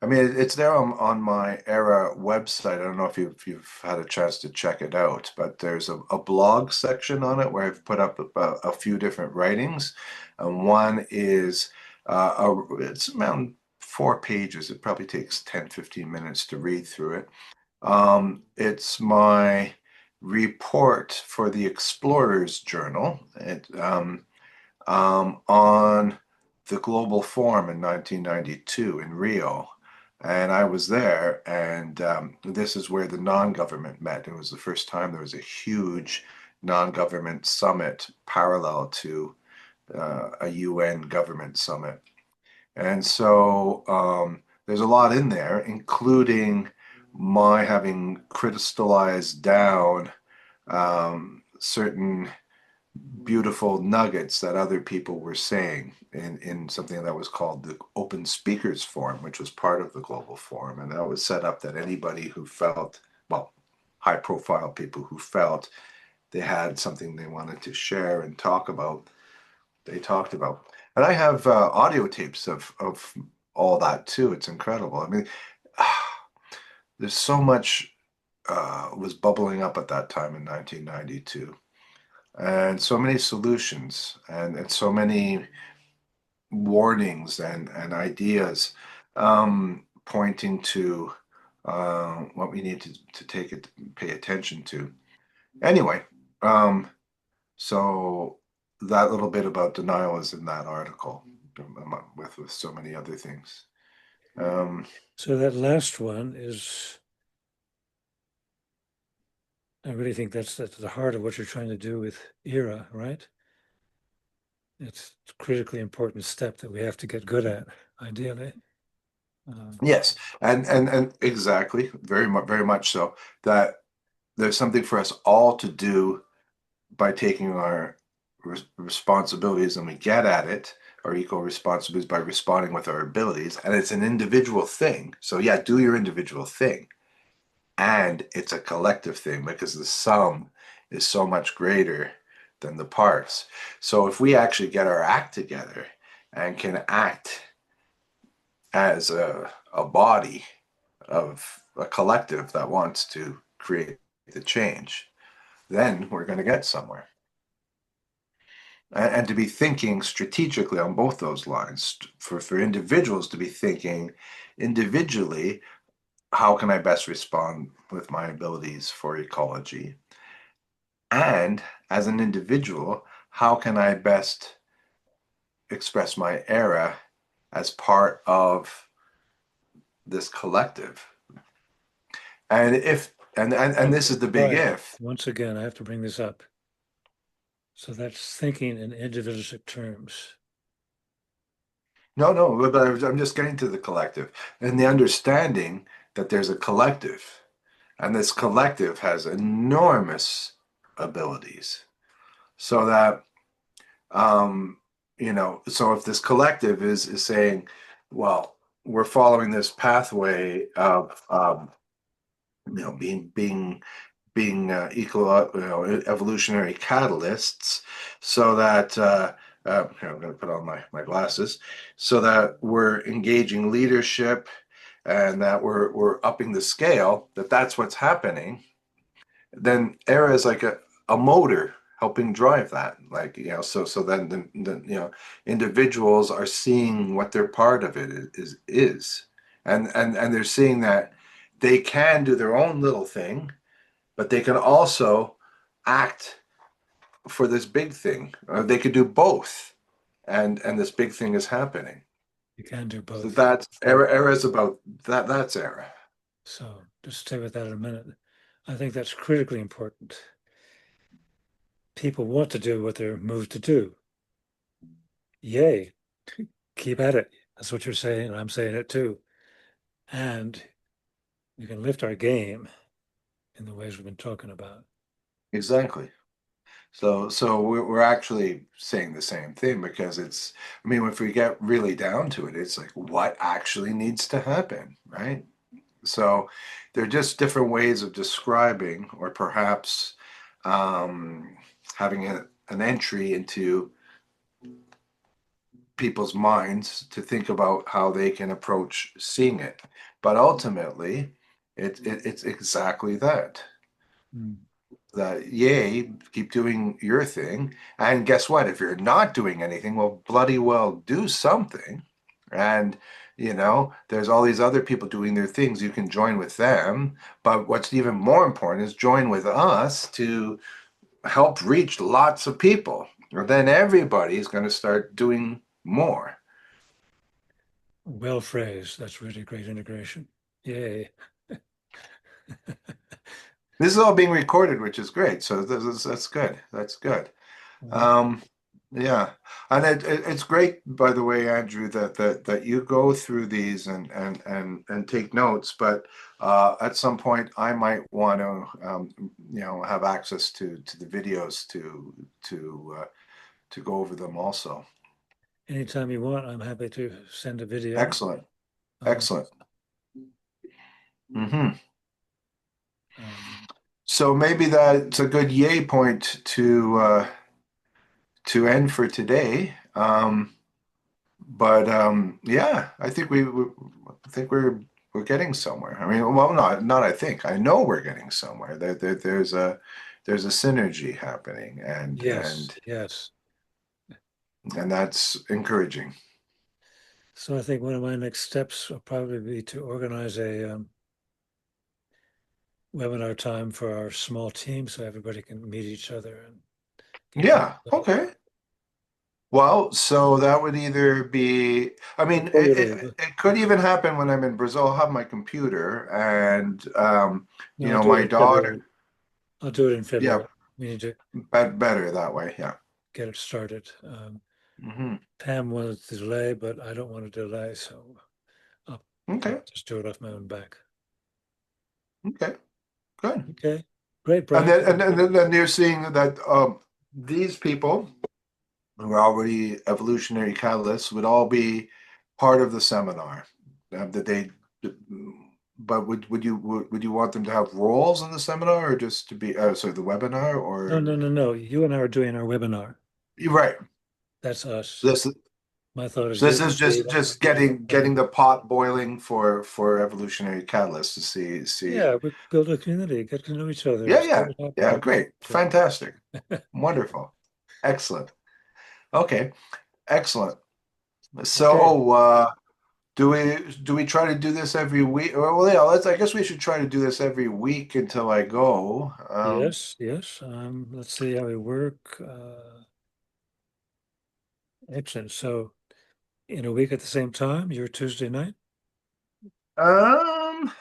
I mean, it's there on my Era website. I don't know if you've had a chance to check it out, but there's a blog section on it where I've put up a few different writings. And one is, it's around 4 pages. It probably takes 10-15 minutes to read through it. It's my report for the Explorers Journal on the Global Forum in 1992 in Rio. And I was there, and this is where the non-government met. It was the first time there was a huge non-government summit parallel to a UN government summit. And so there's a lot in there, including my having crystallized down certain beautiful nuggets that other people were saying in something that was called the Open Speakers Forum, which was part of the Global Forum. And that was set up that anybody who felt, well, high profile people who felt they had something they wanted to share and talk about, they talked about. And I have audio tapes of all that too. It's incredible. I mean, there's so much was bubbling up at that time in 1992, and so many solutions, and so many warnings and ideas pointing to what we need to pay attention to. Anyway, so that little bit about denial is in that article, with so many other things. So that last one is, I really think that's at the heart of what you're trying to do with ERA, right? It's a critically important step that we have to get good at, ideally. Yes, and exactly, very much so, that there's something for us all to do by taking our responsibilities, and we get at it, our equal responsibilities, by responding with our abilities. And it's an individual thing. So yeah, do your individual thing. And it's a collective thing because the sum is so much greater than the parts. So if we actually get our act together and can act as a body of a collective that wants to create the change, then we're going to get somewhere. And to be thinking strategically on both those lines, for individuals to be thinking individually, how can I best respond with my abilities for ecology? And as an individual, how can I best express my era as part of this collective? And if and this is the big Right. if. Once again, I have to bring this up. So that's thinking in individualistic terms. No, but I'm just getting to the collective and the understanding that there's a collective, and this collective has enormous abilities. So that so if this collective is saying, well, we're following this pathway of being equal, evolutionary catalysts, so that here, I'm going to put on my glasses, so that we're engaging leadership and that we're upping the scale, that's what's happening, then Era is like a motor helping drive that. Like, so then the individuals are seeing what their part of it is. And they're seeing that they can do their own little thing, but they can also act for this big thing. They could do both, and this big thing is happening. You can do So both. that's Era is about that. That's Era. So just stay with that in a minute. I think that's critically important. People want to do what they're moved to do. Yay, keep at it. That's what you're saying, and I'm saying it too. And you can lift our game in the ways we've been talking about. Exactly. So we're actually saying the same thing, because it's, I mean, if we get really down to it, it's like what actually needs to happen, right? So they're just different ways of describing, or perhaps having an entry into people's minds to think about how they can approach seeing it. But ultimately, it's exactly that. Mm. That, yay, keep doing your thing. And guess what? If you're not doing anything, well, bloody well do something. And, there's all these other people doing their things. You can join with them. But what's even more important is join with us to help reach lots of people. And then everybody is going to start doing more. Well phrased. That's really great integration. Yay. This is all being recorded, which is great. So that's good. That's good. Um, yeah, and it's great, by the way, Andrew, that you go through these and take notes. But at some point, I might want to have access to the videos to go over them also. Anytime you want, I'm happy to send a video. Excellent, excellent. Mm-hmm. So maybe that's a good yay point to end for today. But yeah, I think we're getting somewhere. I mean, well, not I think. I know we're getting somewhere. There's a synergy happening, Yes, yes. and that's encouraging. So I think one of my next steps will probably be to organize a webinar time for our small team so everybody can meet each other and Yeah, okay. Well, so that would either be, I mean, it could even happen when I'm in Brazil. I'll have my computer, and No, I'll do it my in daughter. February. I'll do it in Yeah, February. We need to better that way. Yeah. get it started. Hmm. Pam wanted to delay, but I don't want to delay, so I'll Okay. just do it off my own back. Okay. Good. Okay, great, And Brian. then you're seeing that these people who are already evolutionary catalysts would all be part of the seminar. That they, but would you want them to have roles in the seminar, or just to be sorry, the webinar, No, or no, no, no. You and I are doing our webinar. you're right. That's us. This My thought is this you is just getting the pot boiling for evolutionary catalysts to see. Yeah, we build a community, get to know each other, Yeah, see yeah, what happens. yeah. Great, fantastic, wonderful, excellent. Okay, excellent. So, Okay. do we try to do this every week? Well, yeah, I guess we should try to do this every week until I go. Yes, yes. Let's see how we work. Excellent. So in a week at the same time, your Tuesday night? Um,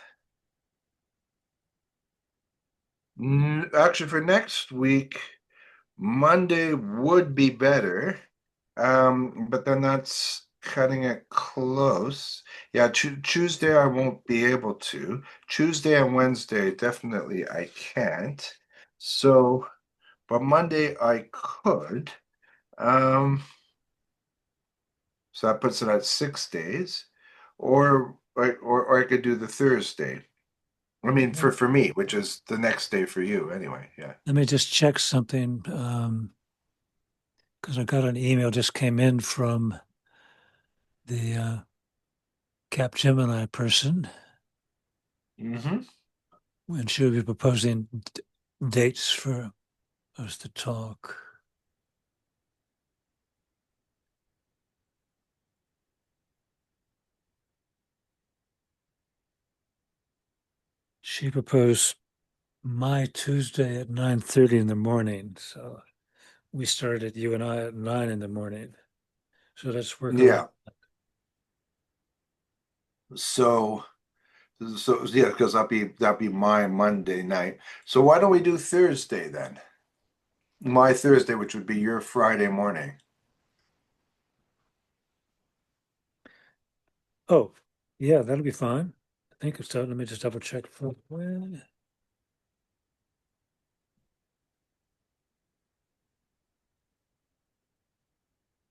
Actually, for next week, Monday would be better. But then that's cutting it close. Yeah, Tuesday I won't be able to. Tuesday and Wednesday, definitely I can't. So, but Monday I could. Um, so that puts it at 6 days, or I could do the Thursday. I mean, for me, which is the next day for you, anyway. Yeah. Let me just check something, because I got an email just came in from the Capgemini person, Mm-hmm. and she'll be proposing dates for us to talk. She proposed my Tuesday at 9:30 in the morning. So we started, you and I, at 9 in the morning. So let's work Yeah. on. So, yeah, because that'd be my Monday night. So why don't we do Thursday then? My Thursday, which would be your Friday morning. Oh, yeah, that'll be fine. I think it's done. Let me just double check. When?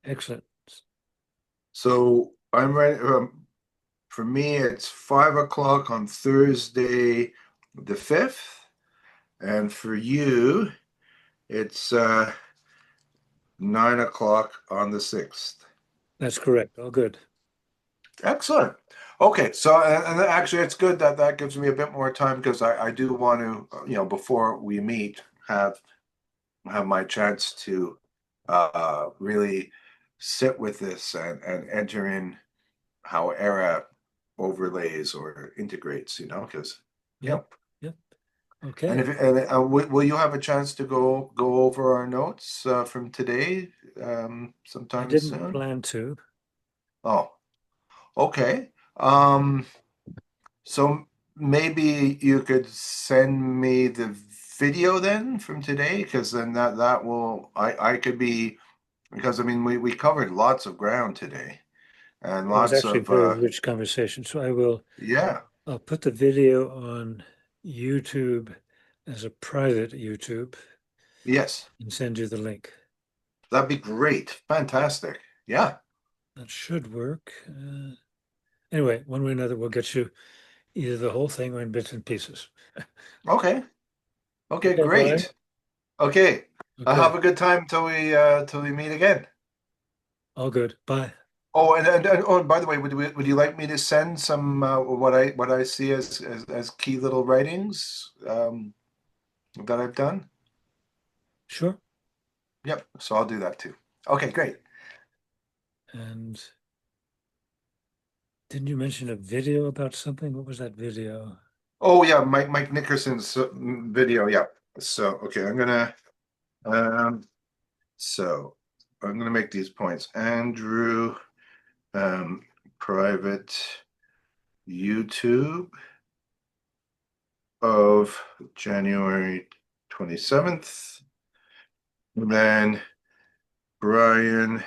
Excellent. So I'm ready. For me, it's 5 o'clock on Thursday, the 5th, and for you, it's 9 o'clock on the 6th. That's correct. All good. Excellent. Okay, so and actually, it's good that that gives me a bit more time because I do want to, before we meet, have my chance to really sit with this and enter in how Era overlays or integrates, because yeah. Yep. Yep. And Okay. if and will you have a chance to go over our notes from today I sometime didn't soon? plan to. Oh, okay. So maybe you could send me the video then from today, because then that will I could be because I mean we covered lots of ground today and It was lots actually a of very rich conversation. So yeah. I'll put the video on YouTube as a private YouTube Yes, and send you the link. that'd be great. Fantastic. Yeah. That should work. Anyway, one way or another, we'll get you either the whole thing or in bits and pieces. Okay. Okay, Okay, Brian. great. Okay. Have Okay, a good time till we meet again. all good. Bye. Oh, and by the way, would you like me to send some what I see as key little writings that I've done? Sure. Yep. So I'll do that too. Okay, great. And didn't you mention a video about something? What was that video? Oh yeah, Mike Nickerson's video. Yeah. So okay, um so I'm gonna make these points. Andrew, um, private YouTube of January 27th. And then Brian